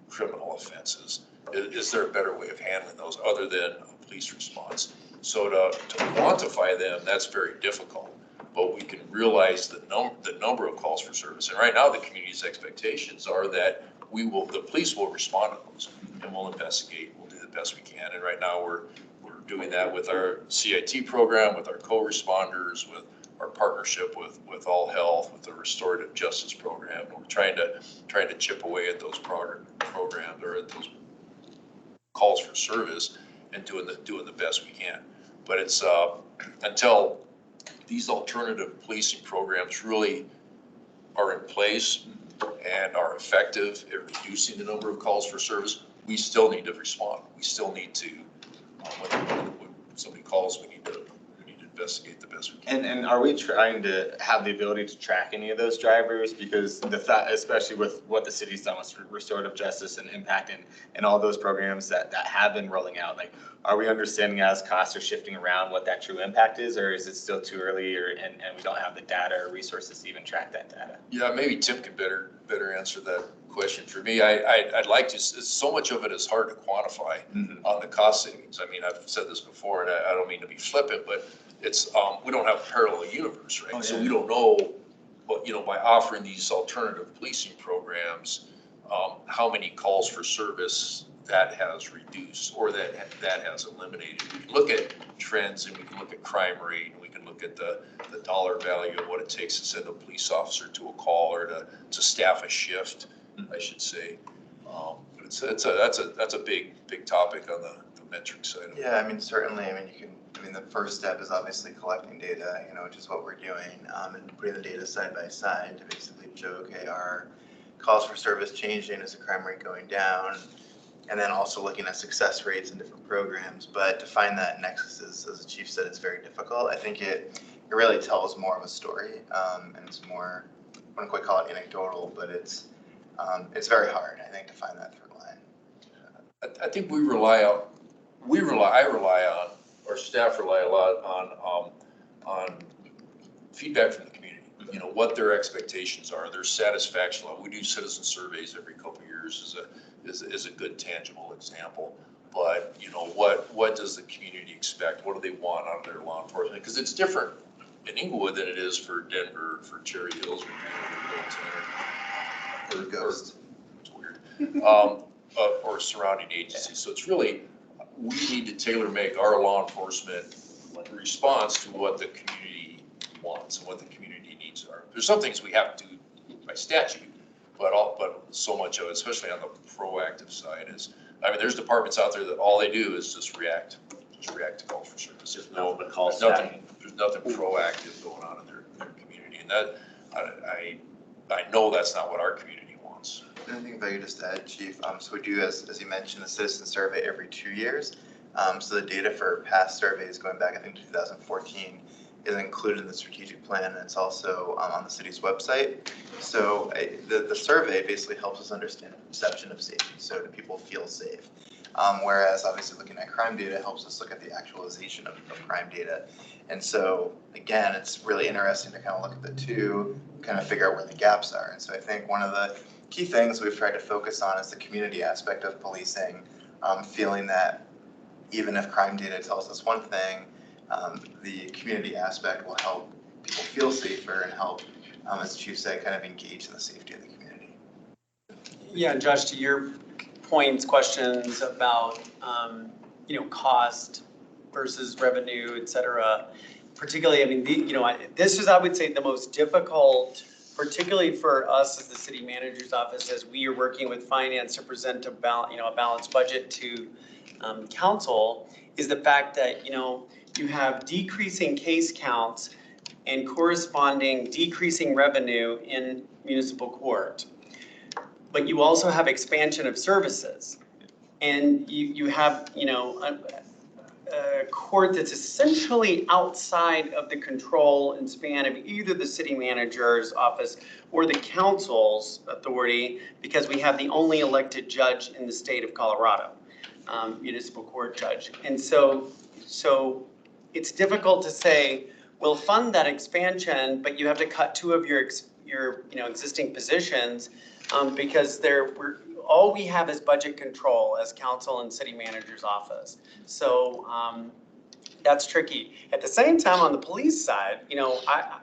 criminal offenses. Is there a better way of handling those other than a police response? So to quantify them, that's very difficult. But we can realize the number of calls for service. And right now, the community's expectations are that the police will respond to those and we'll investigate. We'll do the best we can. And right now, we're doing that with our CIT program, with our co-responders, with our partnership with All Health, with the restorative justice program. And we're trying to chip away at those programs or at those calls for service and doing the best we can. But it's until these alternative policing programs really are in place and are effective at reducing the number of calls for service, we still need to respond. We still need to, when somebody calls, we need to investigate the best we can. And are we trying to have the ability to track any of those drivers? Because especially with what the city's done with restorative justice and impact and all those programs that have been rolling out, like, are we understanding as costs are shifting around what that true impact is, or is it still too early, and we don't have the data or resources to even track that data? Yeah, maybe Tim can better answer that question. For me, I'd like to, so much of it is hard to quantify on the cost savings. I mean, I've said this before, and I don't mean to be flippant, but it's, we don't have a parallel universe, right? Oh, yeah. So we don't know, but, by offering these alternative policing programs, how many calls for service that has reduced or that has eliminated. We can look at trends and we can look at crime rate and we can look at the dollar value of what it takes to send a police officer to a call or to staff a shift, I should say. But that's a big topic on the metric side of it. Yeah, I mean, certainly, the first step is obviously collecting data, which is what we're doing, and putting the data side by side to basically show, okay, are calls for service changing, is the crime rate going down? And then also looking at success rates in different programs. But to find that nexus is, as the chief said, it's very difficult. I think it really tells more of a story, and it's more, I wouldn't quite call it anecdotal, but it's very hard, I think, to find that through line. I think I rely on, or staff rely a lot on feedback from the community. What their expectations are, their satisfaction level. We do citizen surveys every couple of years is a good tangible example. But what does the community expect? What do they want out of their law enforcement? Because it's different in Englewood than it is for Denver, for Cherry Hills, or Ghost. It's weird. Or surrounding agencies. So it's really, we need to tailor make our law enforcement response to what the community wants and what the community needs are. There's some things we have to do by statute, but so much of it, especially on the proactive side, is, there's departments out there that all they do is just react to calls for service. There's nothing proactive going on in their community, and that I know that's not what our community wants. And I think if I could just add, Chief, so we do, as you mentioned, the citizen survey every 2 years. So the data for past surveys going back, I think, to 2014 is included in the strategic plan, and it's also on the city's website. So the survey basically helps us understand the perception of safety. So do people feel safe? Whereas obviously looking at crime data helps us look at the actualization of crime data. And so again, it's really interesting to kind of look at the two, kind of figure out where the gaps are. And so I think one of the key things we've tried to focus on is the community aspect of policing, feeling that even if crime data tells us one thing, the community aspect will help people feel safer and help as the chief said, kind of engage in the safety of the community. Yeah, and Josh, to your points, questions about, cost versus revenue, et cetera. Particularly, I mean, this is, I would say, the most difficult, particularly for us as the city manager's office, as we are working with finance to present a balanced budget to council, is the fact that, you have decreasing case counts and corresponding decreasing revenue in municipal court. But you also have expansion of services. And you have, a court that's essentially outside of the control and span of either the city manager's office or the council's authority, because we have the only elected judge in the state of Colorado, municipal court judge. And so it's difficult to say, we'll fund that expansion, but you have to cut two of your existing positions, because all we have is budget control as council and city manager's office. So that's tricky. At the same time, on the police side,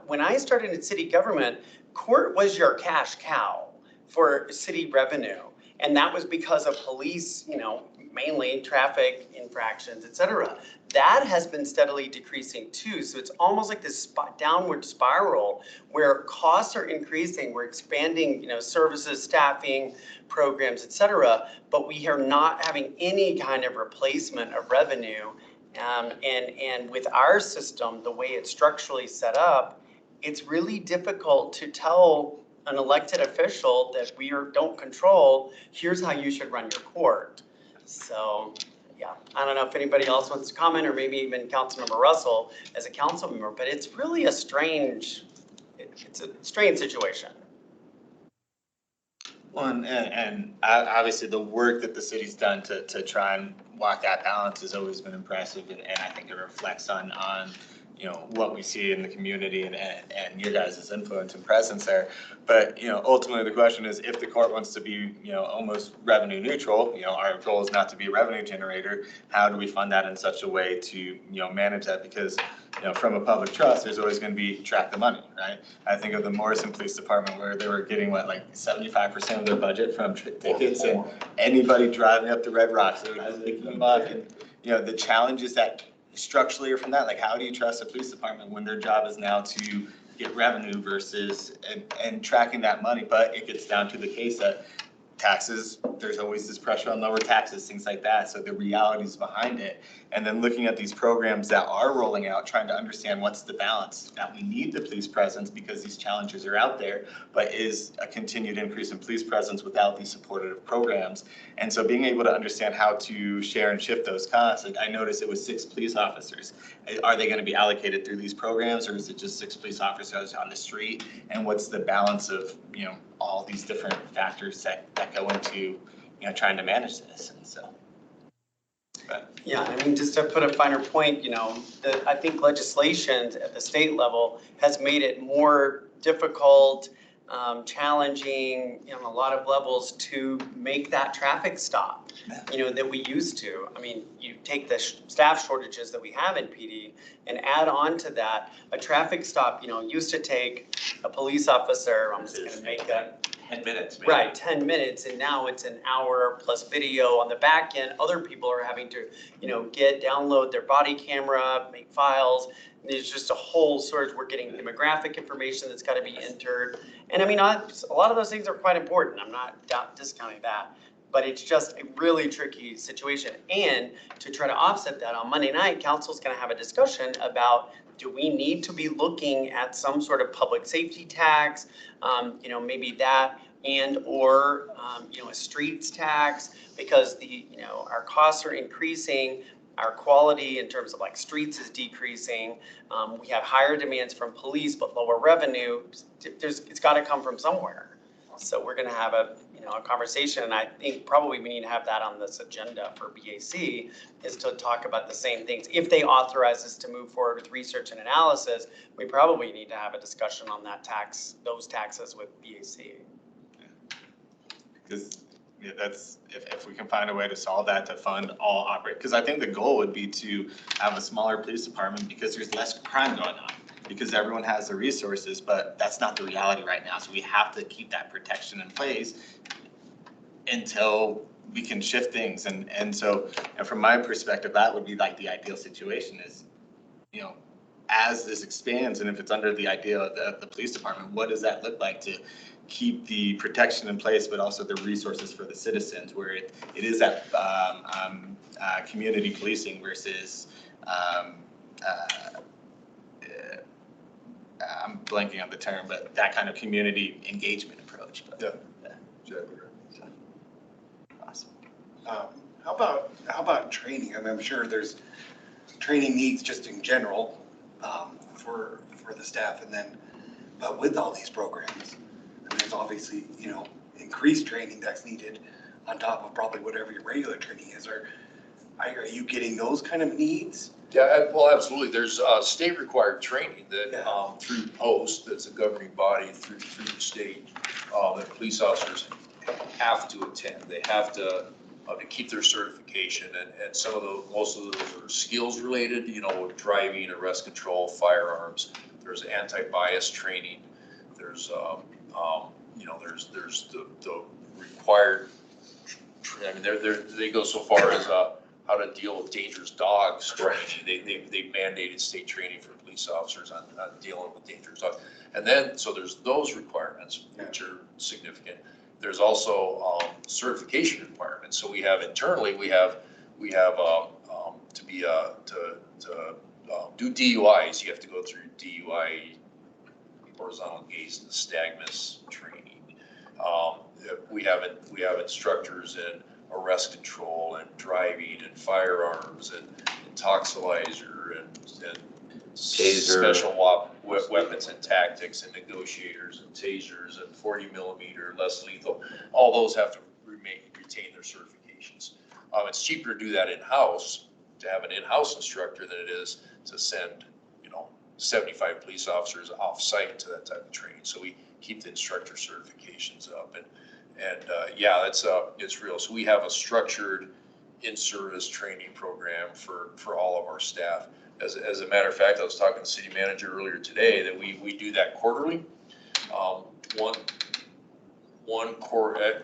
when I started in city government, court was your cash cow for city revenue. And that was because of police, mainly traffic infractions, et cetera. That has been steadily decreasing too. So it's almost like this downward spiral where costs are increasing. We're expanding, services, staffing, programs, et cetera, but we are not having any kind of replacement of revenue. And with our system, the way it's structurally set up, it's really difficult to tell an elected official that we don't control, here's how you should run your court. So, yeah, I don't know if anybody else wants to comment, or maybe even Councilmember Russell as a council member, but it's really it's a strange situation. Well, and obviously the work that the city's done to try and walk that balance has always been impressive, and I think it reflects on what we see in the community and your guys' influence and presence there. But, ultimately the question is, if the court wants to be, almost revenue neutral, our goal is not to be a revenue generator, how do we fund that in such a way to, manage that? Because, from a public trust, there's always going to be track the money, right? I think of the Morrison Police Department where they were getting 75% of their budget from tickets, and anybody driving up the Red Rocks, they would just pick them up. And, the challenges that structurally are from that, like how do you trust a police department when their job is now to get revenue versus and tracking that money? But it gets down to the case that taxes, there's always this pressure on lower taxes, things like that. So the realities behind it. And then looking at these programs that are rolling out, trying to understand what's the balance, that we need the police presence because these challenges are out there, but is a continued increase in police presence without these supportive programs. And so being able to understand how to share and shift those costs. Like I noticed it was 6 police officers. Are they going to be allocated through these programs, or is it just 6 police officers on the street? And what's the balance of, all these different factors that go into, trying to manage this? And so. Yeah, I mean, just to put a finer point, I think legislation at the state level has made it more difficult, challenging on a lot of levels to make that traffic stop, that we used to. I mean, you take the staff shortages that we have in PD and add on to that, a traffic stop, used to take a police officer, I'm just gonna make that 10 minutes, maybe. Right, 10 minutes, and now it's an hour plus video on the back end. Other people are having to, download their body camera, make files. There's just a whole surge. We're getting demographic information that's got to be entered. And I mean, a lot of those things are quite important. I'm not discounting that, but it's just a really tricky situation. And to try to offset that, on Monday night, council's going to have a discussion about, do we need to be looking at some sort of public safety tax, maybe that, and or a streets tax, because our costs are increasing, our quality in terms of streets is decreasing. We have higher demands from police, but lower revenue. It's got to come from somewhere. So we're going to have a conversation, and I think probably we need to have that on this agenda for BAC, is to talk about the same things. If they authorize us to move forward with research and analysis, we probably need to have a discussion on those taxes with BAC. Because that's if we can find a way to solve that, to fund all operate. Because I think the goal would be to have a smaller police department because there's less crime going on. because everyone has the resources, but that's not the reality right now. So we have to keep that protection in place until we can shift things. And so, and from my perspective, that would be like the ideal situation is, you know, as this expands, and if it's under the idea of the police department, what does that look like to keep the protection in place, but also the resources for the citizens, where it is that community policing versus I'm blanking on the term, but that kind of community engagement approach. But, Yeah. Exactly right. Awesome. How about training? I mean, I'm sure there's training needs just in general for the staff, and then, but with all these programs, I mean, there's obviously, you know, increased training that's needed on top of probably whatever your regular training is. Are you getting those kind of needs? Yeah, well, absolutely. There's state required training that through POST, that's a governing body through the state, that police officers have to attend. They have to keep their certification, and some of most of those are skills related, you know, driving, arrest control, firearms. There's anti-bias training. There's you know, there's the required. I mean, they go so far as how to deal with dangerous dogs training. They mandated state training for police officers on dealing with dangerous dogs. And then, so there's those requirements, which are significant. There's also certification requirements. So we have internally, we have to be to do DUIs. You have to go through DUI, horizontal gaze, and nystagmus training. We have instructors in arrest control and driving and firearms and toxilizer and Taser. special weapons and tactics and negotiators and tasers and 40 millimeter less lethal. All those have to retain their certifications. It's cheaper to do that in-house, to have an in-house instructor than it is to send, you know, 75 police officers off-site to that type of training. So we keep the instructor certifications up, and yeah, it's real. So we have a structured in-service training program for all of our staff. As a matter of fact, I was talking to the city manager earlier today that we do that quarterly.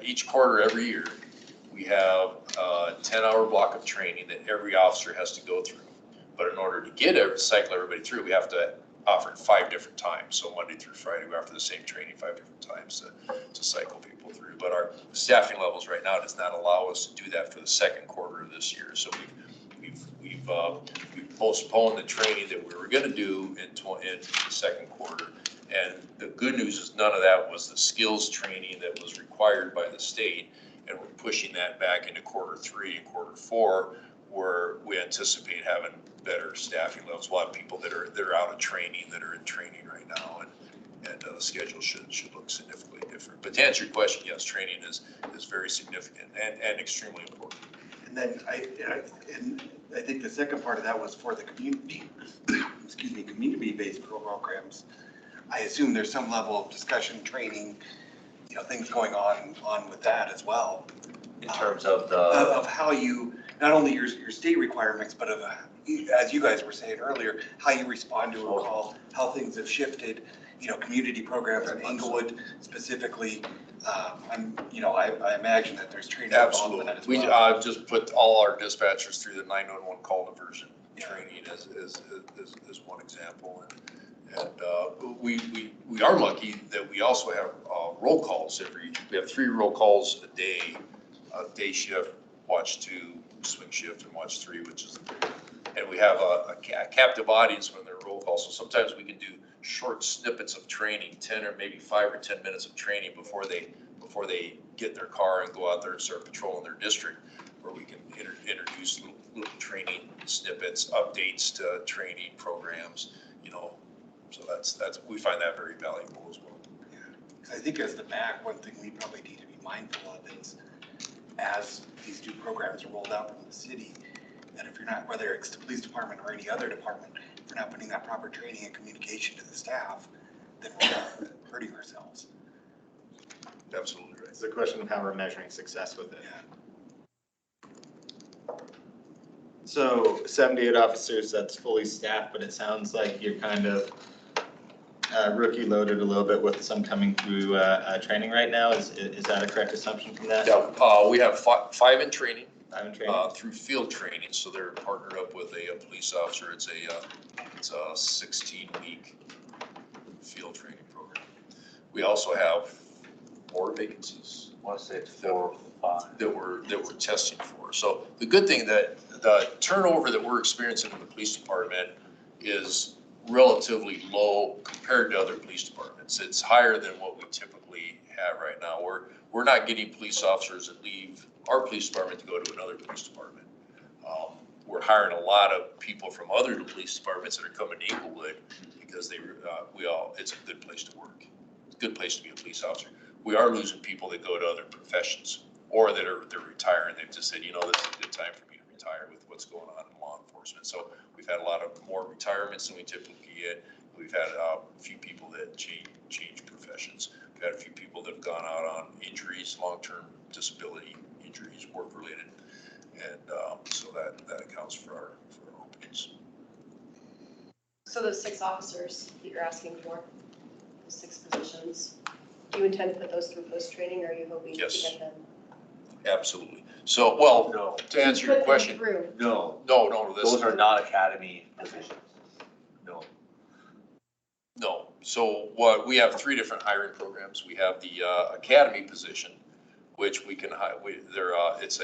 Each quarter every year, we have a 10-hour block of training that every officer has to go through. But in order to cycle everybody through, we have to offer it 5 different times. So Monday through Friday, we offer the same training 5 different times to cycle people through. But our staffing levels right now does not allow us to do that for the second quarter of this year. So we've postponed the training that we were going to do in the second quarter. And the good news is none of that was the skills training that was required by the state. And we're pushing that back into quarter 3 and quarter 4, where we anticipate having better staffing levels. We'll have people that are out of training, that are in training right now, and the schedule should look significantly different. But to answer your question, yes, training is very significant and extremely important. And then I think the second part of that was for the community, excuse me, community-based programs. I assume there's some level of discussion, training, you know, things going on with that as well. In terms of of how you, not only your state requirements, but of, as you guys were saying earlier, how you respond to a call, how things have shifted, you know, community programs in Englewood specifically. I imagine that there's training involved in that as well. We just put all our dispatchers through the 911 call diversion training as one example. And we are lucky that we also have roll calls we have 3 roll calls a day shift, watch 2, swing shift, and watch 3, which is, and we have a captive audience when they're roll calls. So sometimes we can do short snippets of training, 10 or maybe 5 or 10 minutes of training before they get in their car and go out there and start patrolling their district, where we can introduce little training snippets, updates to training programs, you know. So that's we find that very valuable as well. Yeah. 'Cause I think as the BAC, one thing we probably need to be mindful of is, as these new programs are rolled out from the city, that if you're not, whether it's the police department or any other department, if you're not putting that proper training and communication to the staff, then we're hurting ourselves. Absolutely right. It's a question of how we're measuring success with it. Yeah. So 78 officers, that's fully staffed, but it sounds like you're kind of rookie loaded a little bit with some coming through training right now. Is that a correct assumption from that? Yeah, we have five in training. I'm in training. Through field training, so they're partnered up with a police officer. It's a 16-week field training program. We also have 4 vacancies. I want to say it's 4 or 5. That we're testing for. So the good thing that the turnover that we're experiencing in the police department is relatively low compared to other police departments. It's higher than what we typically have right now. We're not getting police officers that leave our police department to go to another police department. We're hiring a lot of people from other police departments that are coming to Englewood because it's a good place to work. It's a good place to be a police officer. We are losing people that go to other professions or they're retiring. They've just said, you know, this is a good time for me to retire with what's going on in law enforcement. So we've had a lot of more retirements than we typically get. We've had a few people that change professions. We've had a few people that have gone out on injuries, long-term disability injuries, work-related. And so that accounts for our openings. So those 6 officers that you're asking for, those 6 positions, do you intend to put those through post-training, or are you hoping to Yes. get them? Absolutely. So, well, No, to answer your Put them question, through. no, no, this. those are not academy positions. No. No. So what, we have 3 different hiring programs. We have the academy position, which we can hire. It's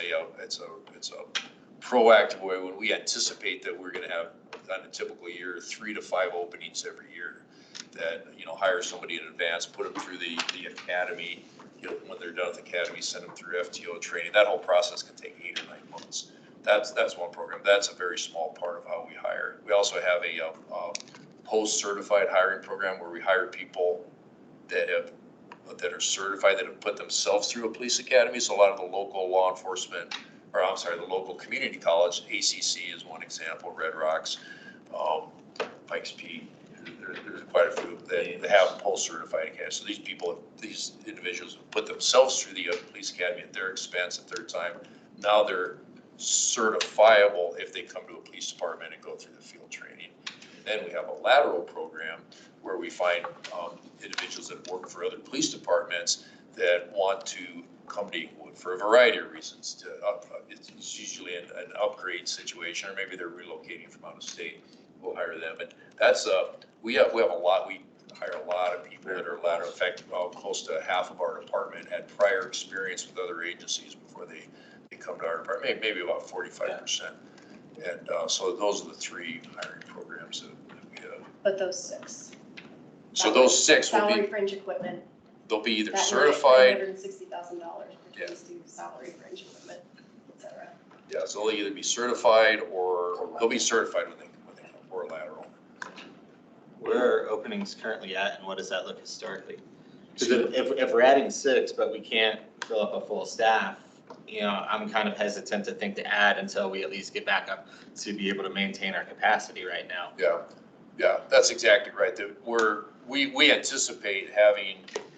a proactive way when we anticipate that we're going to have on a typical year 3 to 5 openings every year. That, you know, hire somebody in advance, put them through the academy. You know, when they're done with the academy, send them through FTO training. That whole process can take 8 or 9 months. That's one program. That's a very small part of how we hire. We also have a post-certified hiring program where we hire people that are certified, that have put themselves through a police academy. So a lot of the local law enforcement, the local community college, ACC is one example, Red Rocks, Pikes Peak. There's quite a few that have post-certified academies. So these individuals have put themselves through the police academy at their expense, at their time. Now they're certifiable if they come to a police department and go through the field training. And then we have a lateral program where we find individuals that work for other police departments that want to come to Englewood for a variety of reasons. It's usually an upgrade situation, or maybe they're relocating from out of state. We'll hire them, and that's we have a lot. We hire a lot of people that are lateral. In fact, close to half of our department had prior experience with other agencies before they come to our department. Maybe about 45%. And so those are the 3 hiring programs that we have. But those 6. So those 6 will Salary be, fringe equipment. they'll be either that certified. $960,000 pertains to salary fringe equipment, et cetera. Yeah, so they'll either be certified or they'll be certified when they come, or lateral. Where are openings currently at, and what does that look historically? Because if we're adding 6, but we can't fill up a full staff, you know, I'm kind of hesitant to think to add until we at least get back up to be able to maintain our capacity right now. Yeah, that's exactly right. We anticipate having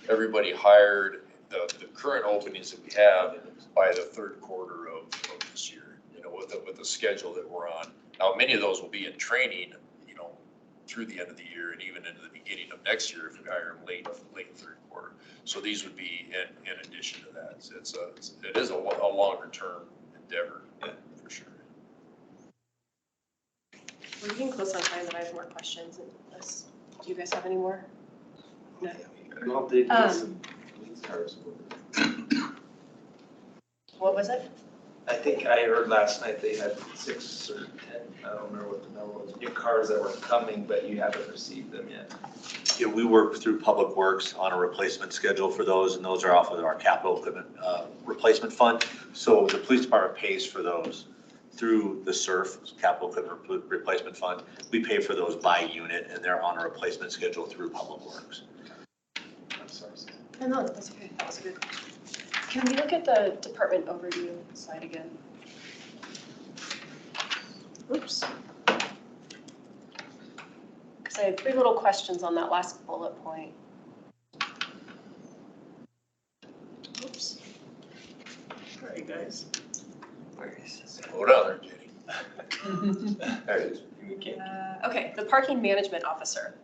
everybody hired, the current openings that we have by the 3rd quarter of this year, you know, with the schedule that we're on. Now, many of those will be in training, you know, through the end of the year and even into the beginning of next year if we hire them late 3rd quarter. So these would be in addition to that. It is a longer term endeavor, for sure. We're getting close on time, but I have more questions. Unless, do you guys have any more? No. Well, they do Um, some police cars. What was it? I think I heard last night they had 6 or 10, I don't remember what the number was, new cars that were coming, but you haven't received them yet. Yeah, we work through Public Works on a replacement schedule for those, and those are off of our capital equipment replacement fund. So the police department pays for those through the SURF, Capital Equipment Replacement Fund. We pay for those by unit, and they're on a replacement schedule through Public Works. I'm sorry. No, that's okay. That was a good. Can we look at the department overview slide again? Oops. Because I had 3 little questions on that last bullet point. Oops. Sorry, guys. Where is this? Slow down there, Jenny. There it is. Okay, the parking management officer.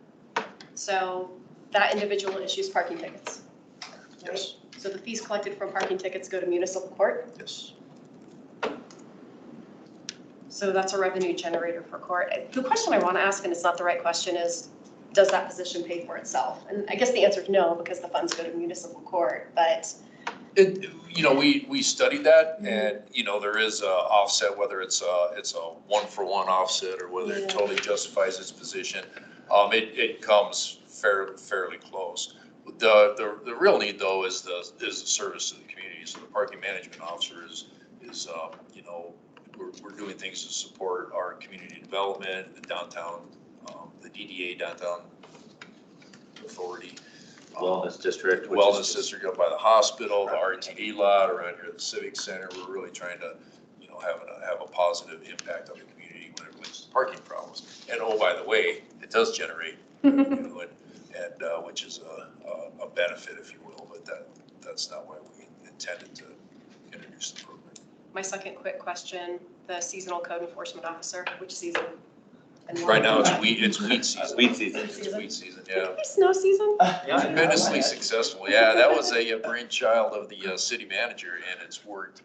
So that individual issues parking tickets. right? Yes, So the fees collected from parking tickets go to municipal court. yes. So that's a revenue generator for court. The question I want to ask, and it's not the right question, is does that position pay for itself? And I guess the answer is no, because the funds go to municipal court, but We studied that and, there is a offset, whether it's a one-for-one offset or whether it totally justifies its position. It comes fairly close. The real need though is the service to the community. So the parking management officer is we're doing things to support our community development, the downtown, the DDA downtown authority. Wellness district. which Wellness is- district up by the hospital, the RTD lot around here at the Civic Center. We're really trying to, have a positive impact on the community when it relates to parking problems. And oh, by the way, it does generate, which is a benefit, if you will, but that's not why we intended to introduce the program. my second quick question, the seasonal code enforcement officer, which season? And Right now, why? it's wheat season. Weed season. It's wheat season, yeah. Snow season? Tremendously successful, yeah. That was a brainchild of the city manager, and it worked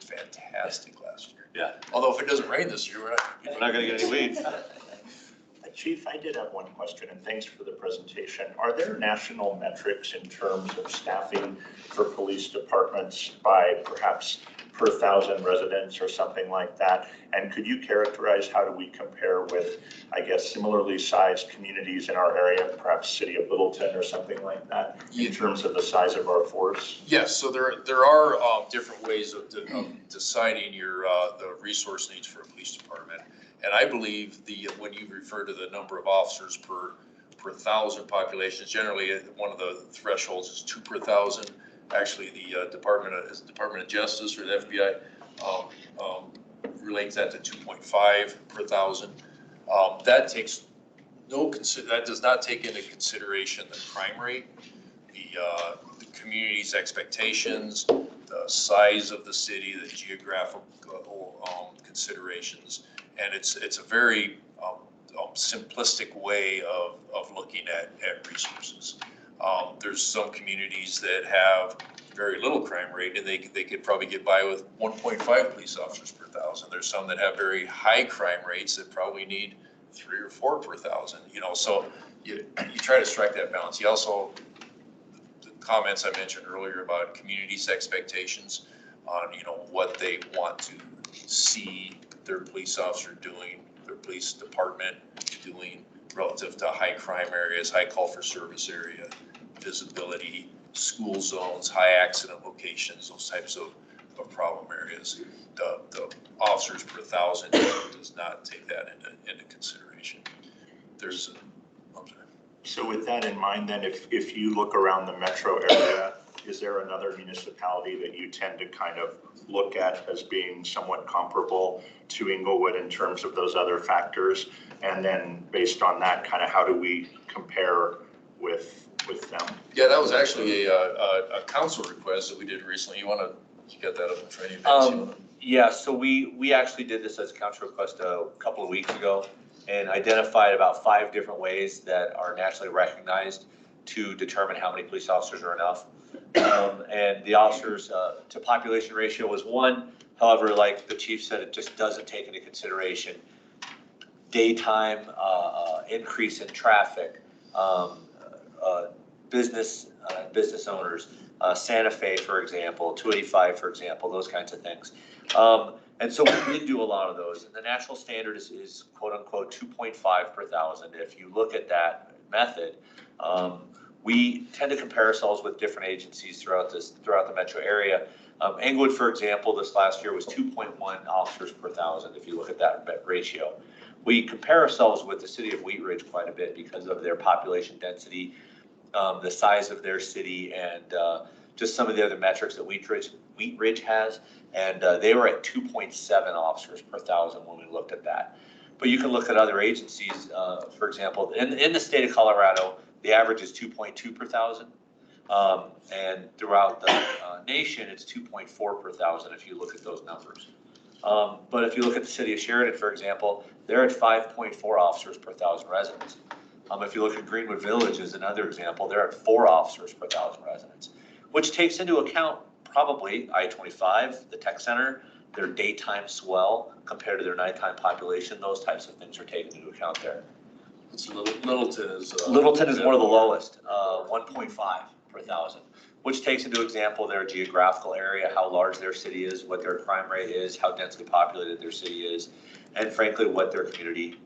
fantastic last year. Yeah. Although if it doesn't rain this year, We're not gonna get any weeds. Chief, I did have one question, and thanks for the presentation. Are there national metrics in terms of staffing for police departments by perhaps per 1,000 residents or something like that? And could you characterize how do we compare with, I guess, similarly sized communities in our area, perhaps City of Littleton or something like that, in terms of the size of our force? yes, so there are different ways of deciding the resource needs for a police department. And I believe when you refer to the number of officers per 1,000 populations, generally one of the thresholds is 2 per 1,000. Actually, the Department of Justice or the FBI relates that to 2.5 per 1,000. That does not take into consideration the crime rate, the community's expectations, the size of the city, the geographical considerations. And it's a very simplistic way of looking at resources. There's some communities that have very little crime rate and they could probably get by with 1.5 police officers per 1,000. There's some that have very high crime rates that probably need 3 or 4 per 1,000, so you try to strike that balance. You also, the comments I mentioned earlier about communities' expectations on, what they want to see their police officer doing, their police department doing relative to high crime areas, high call for service area, visibility, school zones, high accident locations, those types of problem areas. The officers per 1,000 does not take that into consideration. So with that in mind, then, if you look around the metro area, is there another municipality that you tend to kind of look at as being somewhat comparable to Englewood in terms of those other factors? And then based on that, kind of how do we compare with them? Yeah, that was actually a council request that we did recently. You got that up in front of you? Yeah, so we actually did this as a council request a couple of weeks ago and identified about 5 different ways that are nationally recognized to determine how many police officers are enough. And the officers to population ratio was one. However, like the chief said, it just doesn't take into consideration daytime increase in traffic, business owners, Santa Fe, for example, 285, for example, those kinds of things. And so we did do a lot of those. And the national standard is quote unquote 2.5 per 1,000. If you look at that method, we tend to compare ourselves with different agencies throughout the metro area. Englewood, for example, this last year was 2.1 officers per 1,000. If you look at that ratio, we compare ourselves with the city of Wheat Ridge quite a bit because of their population density, the size of their city, and just some of the other metrics that Wheat Ridge has. And they were at 2.7 officers per 1,000 when we looked at that. But you can look at other agencies, for example, in the state of Colorado, the average is 2.2 per 1,000. And throughout the nation, it's 2.4 per 1,000 if you look at those numbers. But if you look at the city of Sheridan, for example, they're at 5.4 officers per 1,000 residents. If you look at Greenwood Village as another example, they're at 4 officers per 1,000 residents, which takes into account probably I-25, the tech center, their daytime swell compared to their nighttime population. Those types of things are taken into account there. So Littleton is. Littleton is one of the lowest, 1.5 per 1,000, which takes into example their geographical area, how large their city is, what their crime rate is, how densely populated their city is, and frankly, what their community,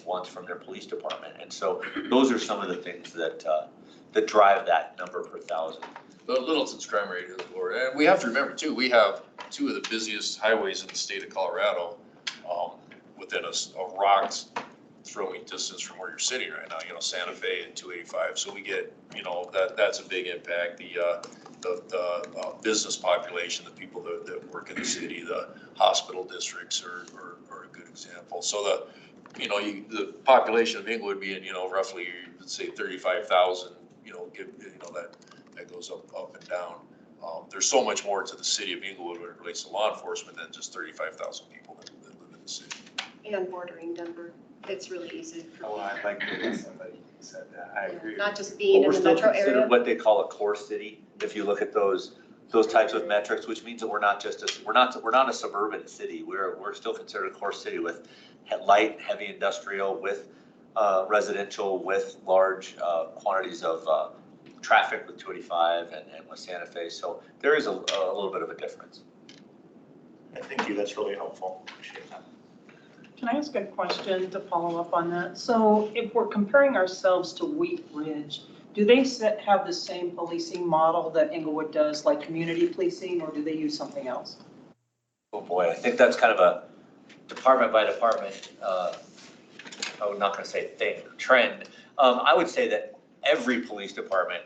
wants from their police department. And so those are some of the things that drive that number per 1,000. But Littleton's crime rate is lower. And we have to remember too, we have 2 of the busiest highways in the state of Colorado, within a rock's throwing distance from where you're sitting right now, Santa Fe and 285. So we get, that's a big impact. The business population, the people that work in the city, the hospital districts are a good example. So the population of Englewood being, roughly, let's say 35,000, that goes up and down. There's so much more to the city of Englewood when it relates to law enforcement than just 35,000 people that live in the city. And bordering Denver, it's really easy for Oh, I'd like to hear somebody said that. I agree. not just being in We're the still metro considered area. what they call a core city. If you look at those types of metrics, which means that we're not a suburban city. We're still considered a core city with light, heavy industrial, with residential, with large quantities of traffic with 285 and with Santa Fe. So there is a little bit of a difference. Thank you, that's really helpful. Appreciate that. Can I ask a question to follow up on that? So if we're comparing ourselves to Wheat Ridge, do they have the same policing model that Englewood does, like community policing, or do they use something else? Oh boy, I think that's kind of a department by department, I'm not going to say thing, trend. I would say that every police department,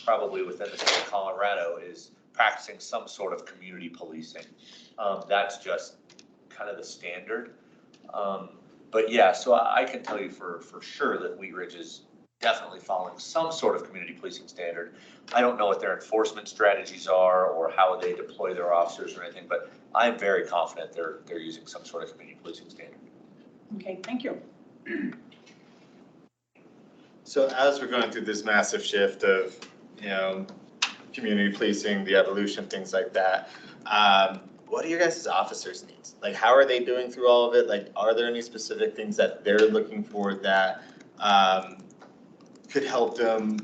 probably within the state of Colorado, is practicing some sort of community policing. That's just kind of the standard. But yeah, so I can tell you for sure that Wheat Ridge is definitely following some sort of community policing standard. I don't know what their enforcement strategies are or how they deploy their officers or anything, but I'm very confident they're using some sort of community policing standard. Okay, thank you. So as we're going through this massive shift of, community policing, the evolution, things like that, what are your guys' officers' needs? Like, how are they doing through all of it? Like, are there any specific things that they're looking for that could help them?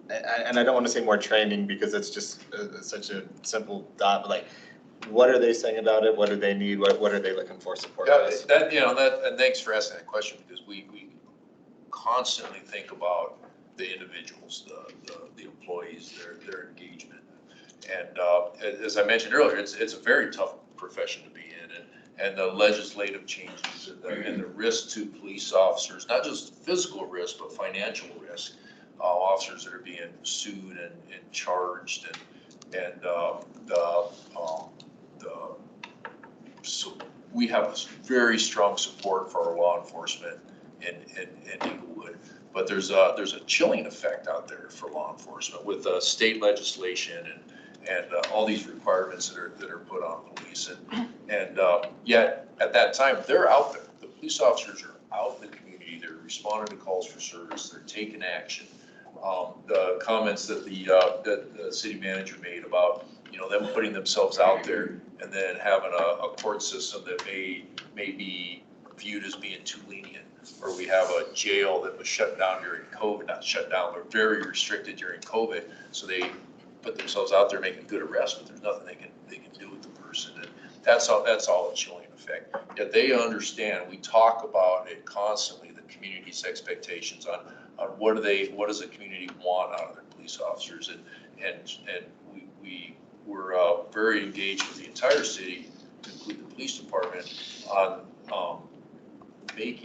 And I don't want to say more training because it's just such a simple thought, but like, what are they saying about it? What do they need? What are they looking for support? Yeah, and thanks for asking that question, because we constantly think about the individuals, the employees, their engagement. And as I mentioned earlier, it's a very tough profession to be in, and the legislative changes and the risk to police officers, not just physical risk, but financial risk. Officers that are being sued and charged, so we have very strong support for our law enforcement in Englewood. But there's a chilling effect out there for law enforcement with state legislation and all these requirements that are put on police. And yet at that time, they're out there. The police officers are out in the community. They're responding to calls for service. They're taking action. The comments that the city manager made about them putting themselves out there and then having a court system that may be viewed as being too lenient, or we have a jail that was shut down during COVID, not shut down, but very restricted during COVID. So they put themselves out there making good arrests, but there's nothing they can do with the person. And that's all a chilling effect. Yet they understand, we talk about it constantly, the community's expectations on what does the community want out of their police officers. And we're very engaged with the entire city, to include the police department, on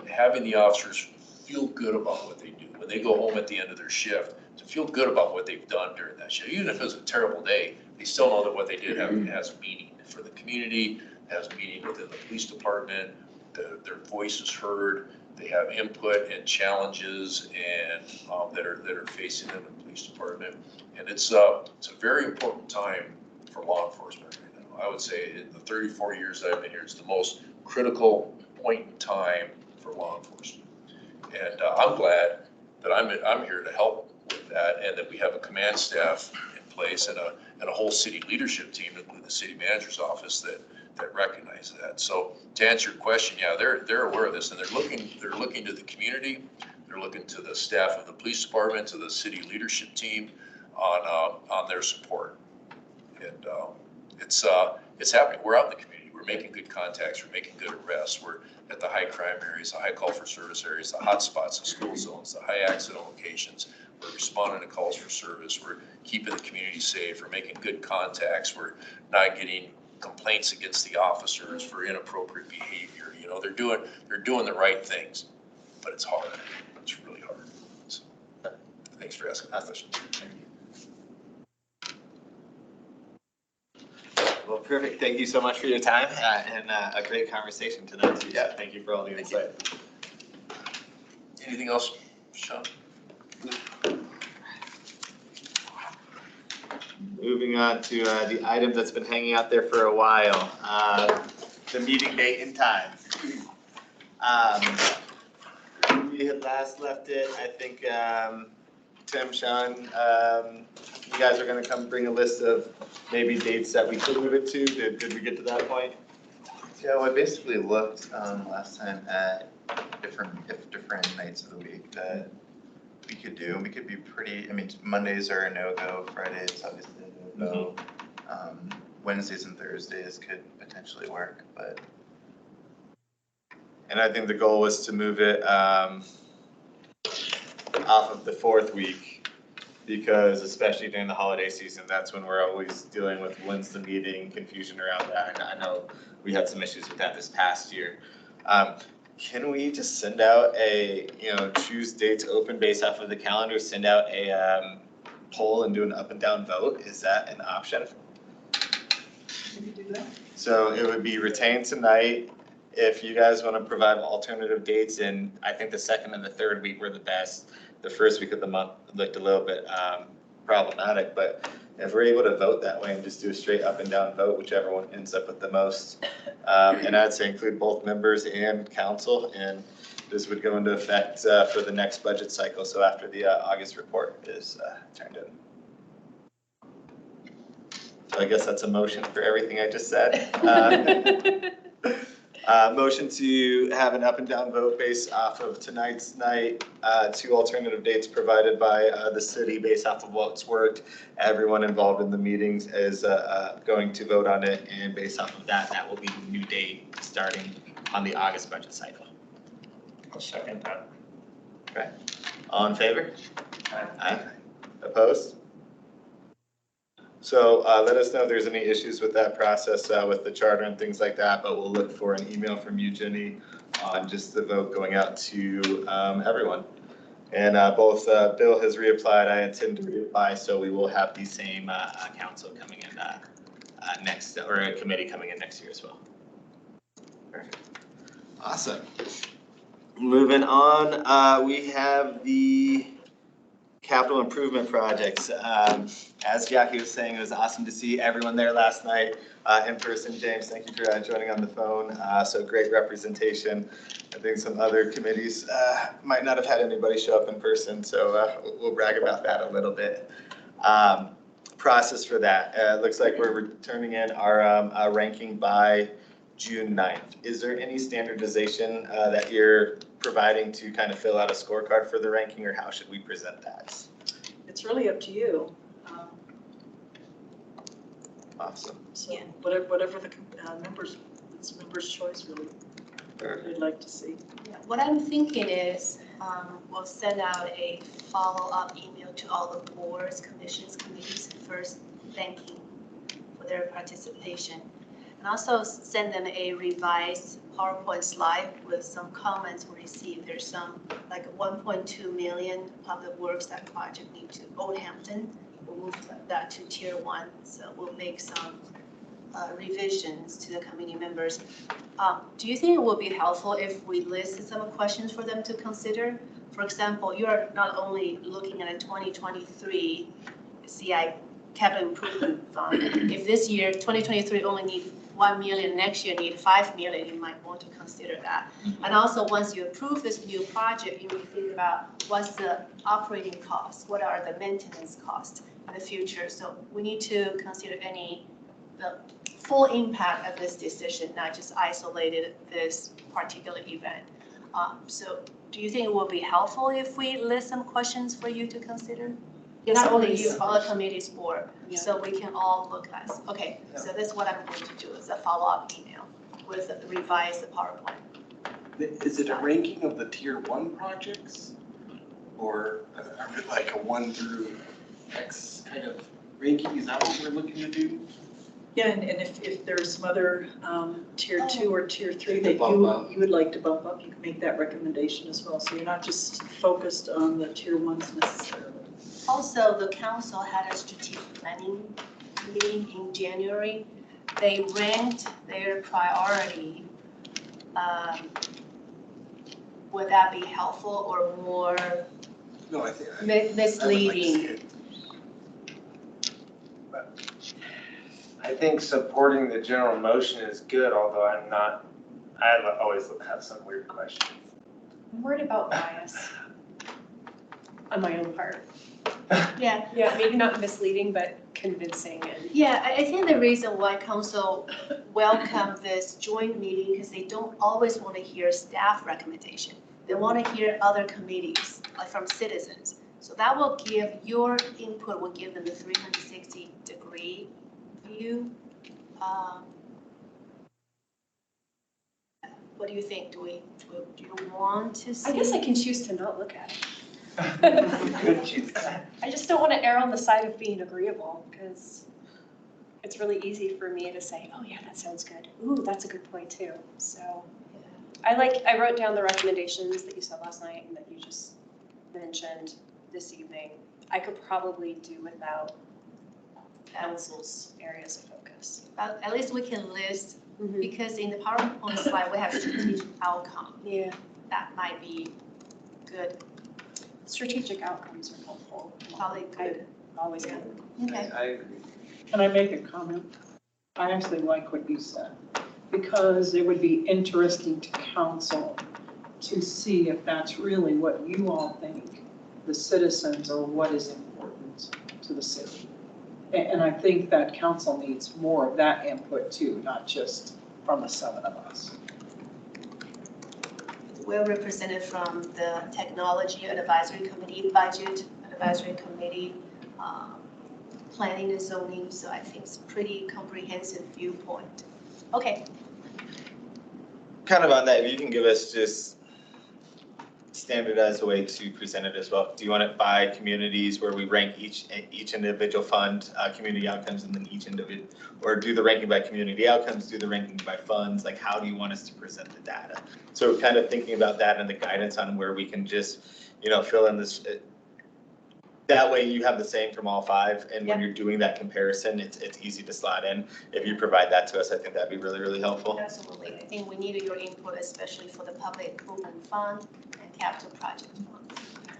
having the officers feel good about what they do when they go home at the end of their shift, to feel good about what they've done during that shift. Even if it was a terrible day, they still know that what they did has meaning for the community, has meaning within the police department. Their voice is heard. They have input and challenges and that are facing them in the police department. And it's a very important time for law enforcement right now. I would say in the 34 years that I've been here, it's the most critical point in time for law enforcement. And I'm glad that I'm here to help with that, and that we have a command staff in place and a whole city leadership team, including the city manager's office, that recognize that. So to answer your question, yeah, they're aware of this, and they're looking to the community, they're looking to the staff of the police department, to the city leadership team on their support. And it's happening. We're out in the community. We're making good contacts. We're making good arrests. We're at the high crime areas, the high call for service areas, the hot spots, the school zones, the high accident locations. We're responding to calls for service. We're keeping the community safe. We're making good contacts. We're not getting complaints against the officers for inappropriate behavior. You know, they're doing the right things, but it's hard. It's really hard. So, thanks for asking that question. Well, perfect. Thank you so much for your time and a great conversation tonight too. Yeah, thank you for all the insight. Anything else, Sean? Moving on to the item that's been hanging out there for a while, the meeting date and time. We had last left it, I think, Tim, Sean, you guys are gonna come bring a list of maybe dates that we could move it to. Did we get to that point? Yeah, well, I basically looked last time at different nights of the week that we could do. We could be pretty, I mean, Mondays are a no-go, Fridays obviously a no-go. Wednesdays and Thursdays could potentially work, but. And I think the goal was to move it off of the fourth week, because especially during the holiday season, that's when we're always dealing with when's the meeting, confusion around that. And I know we had some issues with that this past year. Can we just send out a, choose dates open based off of the calendar, send out a poll and do an up and down vote? Is that an option? Can you do that? So it would be retained tonight. If you guys want to provide alternative dates, and I think the second and the third week were the best. The first week of the month looked a little bit problematic, but if we're able to vote that way and just do a straight up and down vote, whichever one ends up with the most. And I'd say include both members and council, and this would go into effect for the next budget cycle, so after the August report is turned in. So I guess that's a motion for everything I just said. Motion to have an up and down vote based off of tonight's night, two alternative dates provided by the city based off of what's worked. Everyone involved in the meetings is going to vote on it, and based off of that, that will be the new date starting on the August budget cycle. I'll second that. Okay. All in favor? Aye. Opposed? So let us know if there's any issues with that process with the charter and things like that, but we'll look for an email from you, Jenny, on just the vote going out to everyone. And both Bill has reapplied, I intend to reapply, so we will have the same council coming in next, or a committee coming in next year as well. Perfect. Awesome. Moving on, we have the capital improvement projects. As Jackie was saying, it was awesome to see everyone there last night in person. James, thank you for joining on the phone. So great representation. I think some other committees might not have had anybody show up in person, so we'll brag about that a little bit. Process for that. It looks like we're returning in our ranking by June 9th. Is there any standardization that you're providing to kind of fill out a scorecard for the ranking, or how should we present that? It's really up to you. Awesome. So whatever the members, it's members' choice really. They'd like to see. Yeah, what I'm thinking is, we'll send out a follow-up email to all the boards, commissions, committees, first thanking for their participation. And also send them a revised PowerPoint slide with some comments we received. There's some, like 1.2 million public works, that project need to, Old Hampton, we'll move that to tier 1. So we'll make some revisions to the committee members. Do you think it will be helpful if we list some questions for them to consider? For example, you are not only looking at a 2023 CI capital improvement fund. If this year, 2023 only need 1 million, next year need 5 million, you might want to consider that. And also, once you approve this new project, you will think about what's the operating costs, what are the maintenance costs in the future. So we need to consider the full impact of this decision, not just isolated this particular event. So do you think it will be helpful if we list some questions for you to consider? Yes, Not only please. you, all the committees board, Yeah. so we can all look at. Okay, so that's what I'm going to do, is a follow-up email with the revised PowerPoint. Is it a ranking of the tier 1 projects? Or are we like a 1 through X kind of ranking? Is that what we're looking to do? Yeah, and if there's some other tier 2 or tier 3 To that bump up. you would like to bump up, you can make that recommendation as well. So you're not just focused on the tier 1s necessarily. Also, the council had a strategic planning meeting in January. They ranked their priority. Would that be helpful or more No, I think. misleading? I think supporting the general motion is good, although I always have some weird questions. I'm worried about bias on my own part. Yeah. Yeah, maybe not misleading, but convincing and. Yeah, I think the reason why council welcomed this joint meeting, because they don't always want to hear staff recommendation. They want to hear other committees, like from citizens. So that will give, your input will give them the 360-degree view. What do you think? Do you want to see? I guess I can choose to not look at it. Good choose that. I just don't want to err on the side of being agreeable, because it's really easy for me to say, oh yeah, that sounds good. Ooh, that's a good point too. So I wrote down the recommendations that you said last night and that you just mentioned this evening. I could probably do without council's areas of focus. At least we can list, because in the PowerPoint slide, we have strategic outcome. Yeah. That might be good, Strategic outcomes are helpful. probably good. Always Yeah. good. Okay. I agree. Can I make a comment? I actually like what you said, because it would be interesting to council to see if that's really what you all think the citizens or what is important to the city. And I think that council needs more of that input too, not just from the 7 of us. We're represented from the Technology Advisory Committee, Budget Advisory Committee, Planning and Zoning, so I think it's pretty comprehensive viewpoint. Okay, Kind of on that, if you can give us just standardized way to present it as well. Do you want it by communities where we rank each individual fund, community outcomes, and then each individual, or do the ranking by community outcomes, do the ranking by funds? Like, how do you want us to present the data? So kind of thinking about that and the guidance on where we can just, fill in this. That way you have the same from all 5, and when you're doing that comparison, it's easy to slot in. If you provide that to us, I think that'd be really, really helpful. absolutely. I think we needed your input, especially for the public improvement fund and capital project fund.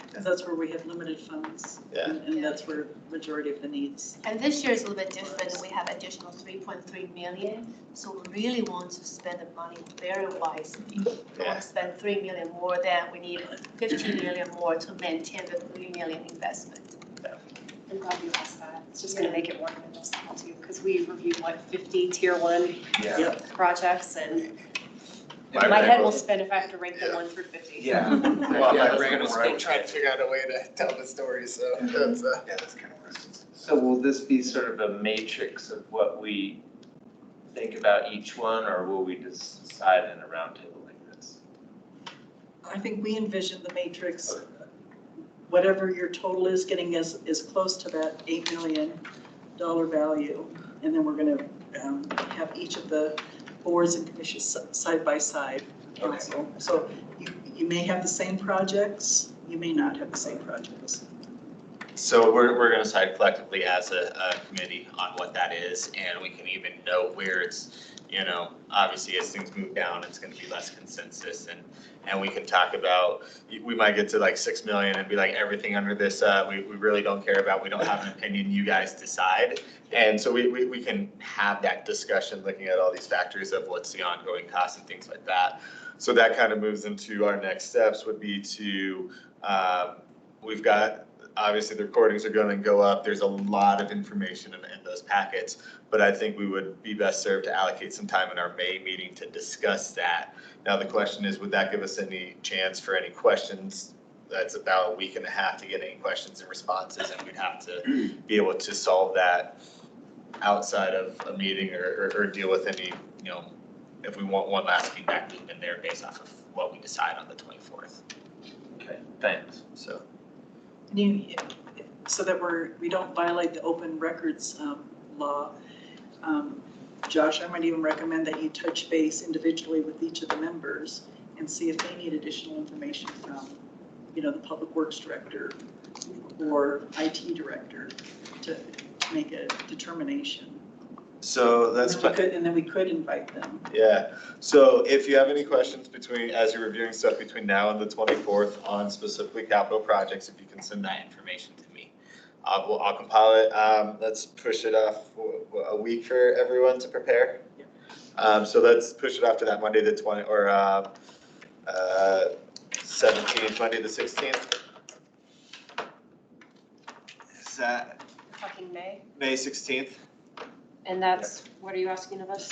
Because that's where we have limited funds. Yeah. And that's where majority of the needs. And this year is a little bit different. We have additional 3.3 million, so we really want to spend the money very wisely. We want to spend 3 million more than we need 15 million more to maintain the 3 million investment. I'm glad you asked that. It's just gonna make it more digestible too, because we reviewed 50 tier 1 Yeah. projects, and My my head will rec- spin if I have to rank them 1 through 50. Yeah. Well, Yeah, my we're gonna still spend trying to figure out a way to tell the story, so that's Yeah, that's kind of worse. So will this be sort of a matrix of what we think about each one, or will we just decide in a roundtable like this? I think we envision the matrix, whatever your total is, getting as close to that $8 million value. And then we're going to have each of the boards and commissions side by side. Council. So you may have the same projects, you may not have the same projects. So we're going to decide collectively as a committee on what that is, and we can even note where it's, you know, obviously as things move down, it's gonna be less consensus and we can talk about, we might get to like 6 million and be like, everything under this, we really don't care about, we don't have an opinion, you guys decide. And so we can have that discussion looking at all these factors of what's the ongoing cost and things like that. So that kind of moves into our next steps would be to, we've got, obviously the recordings are gonna go up, there's a lot of information in those packets, but I think we would be best served to allocate some time in our May meeting to discuss that. Now, the question is, would that give us any chance for any questions? That's about a week and a half to get any questions and responses, and we'd have to be able to solve that outside of a meeting or deal with any, you know, if we want one last feedback loop in there based off of what we decide on the 24th. Okay, thanks. So. So that we don't violate the open records law. Josh, I might even recommend that you touch base individually with each of the members and see if they need additional information from, you know, the Public Works Director or IT Director to make a determination. So that's. And then we could invite them. Yeah, so if you have any questions as you're reviewing stuff between now and the 24th on specifically capital projects, if you can send that information to me. I'll compile it. Let's push it off a week for everyone to prepare. So let's push it off to that Monday the 20th or 17th, Monday the 16th. Is that Talking May, May 16th? and that's, what are you asking of us?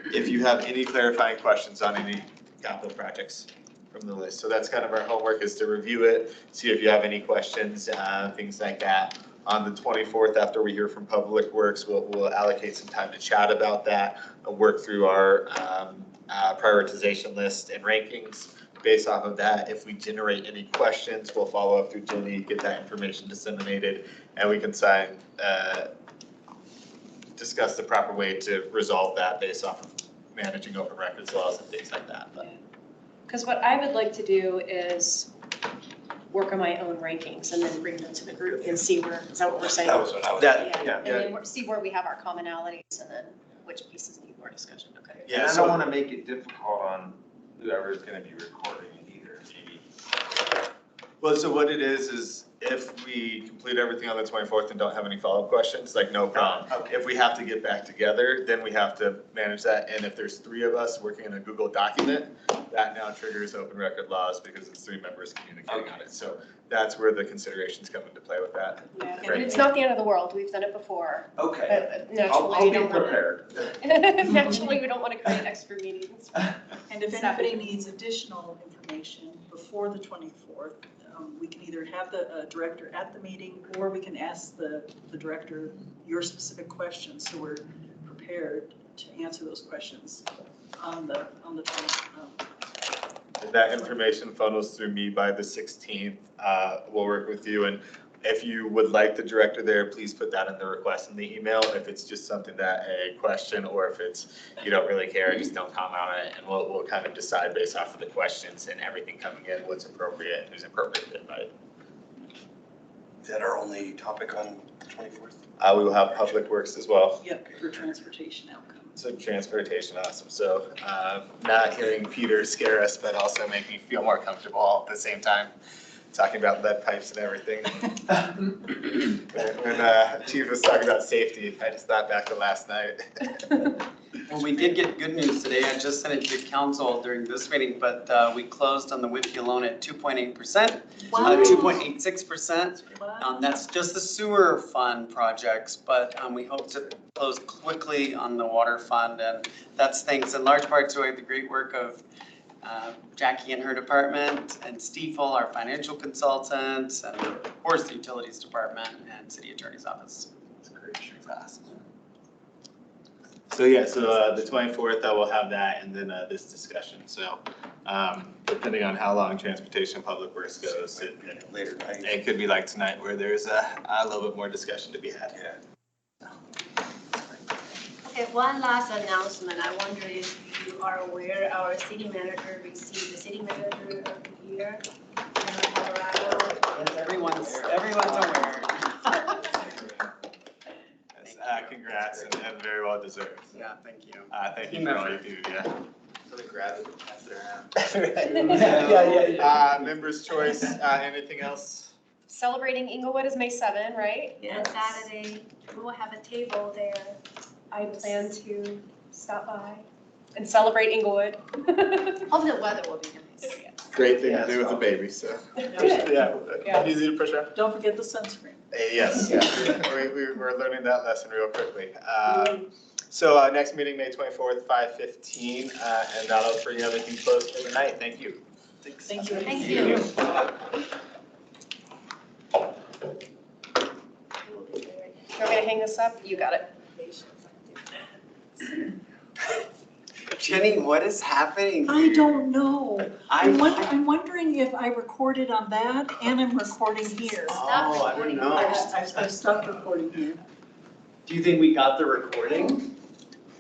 If you have any clarifying questions on any capital projects from the list. So that's kind of our homework, is to review it, see if you have any questions, things like that. On the 24th, after we hear from Public Works, we'll allocate some time to chat about that, work through our prioritization list and rankings. Based off of that, if we generate any questions, we'll follow up through Jenny, get that information disseminated, and we can discuss the proper way to resolve that based off of managing open records laws and things like that. Because what I would like to do is work on my own rankings and then bring them to the group and see where, is that what we're saying? That was what I was. Yeah, and then see where we have our commonalities and then which pieces need more discussion, okay? And I don't wanna make it difficult on whoever's gonna be recording it either, maybe. Well, so what it is if we complete everything on the 24th and don't have any follow-up questions, like no problem. Okay. If we have to get back together, then we have to manage that. And if there's 3 of us working in a Google document, that now triggers open record laws because it's 3 members communicating on it. So that's where the considerations come into play with that. Yeah, but it's not the end of the world. We've done it before. Okay. Naturally, I'll we be don't wanna, prepared. naturally, we don't want to create extra meetings. And if anybody needs additional information before the 24th, we can either have the director at the meeting, or we can ask the director your specific questions, so we're prepared to answer those questions on the 24th. If that information funnels through me by the 16th, we'll work with you. And if you would like the director there, please put that in the request in the email. If it's just something that a question, or if it's, you don't really care, just don't comment on it. And we'll kind of decide based off of the questions and everything coming in, what's appropriate and who's appropriate to invite. Is that our only topic on the 24th? We will have Public Works as well. Yep, for transportation outcomes. So transportation, awesome. So not hearing Peter scare us, but also make me feel more comfortable all at the same time, talking about lead pipes and everything. When Chief was talking about safety, I just thought back to last night. Well, we did get good news today. I just sent it to council during this meeting, but we closed on the WIPY loan at 2.8%, Wow. 2.86%. Wow. That's just the sewer fund projects, but we hope to close quickly on the water fund. And that's thanks in large part to the great work of Jackie and her department, and Stiefel, our financial consultant, and of course the utilities department and city attorney's office. It's great, it's awesome. So yeah, so the 24th, I will have that, and then this discussion. So depending on how long transportation public works goes, Later night. it could be like tonight where there's a little bit more discussion to be had. Yeah. Okay, one last announcement. I wonder if you are aware our city manager received the city manager of the year in Colorado. Yes, everyone's aware. Yes, congrats and very well deserved. Yeah, thank you. Thank you for all you do, yeah. So they grab it and pass it around. Yeah. Members' choice, anything else? Celebrating Englewood is May 7, right? On Saturday, we will have a table there. I plan to stop by and celebrate Englewood. Hopefully the weather will be nice. Great thing to do with a baby, so. Yeah, easy to push up. Don't forget the sunscreen. Yes, yeah, we're learning that lesson real quickly. So next meeting, May 24th, 5:15, and that'll bring everything closed for the night. Thank you. Thank you. Thank you. You want me to hang this up? You got it. Jenny, what is happening? I don't know. I'm I'm wondering if I recorded on that and I'm recording here. Oh, I don't know. I've stopped recording here. Do you think we got the recording?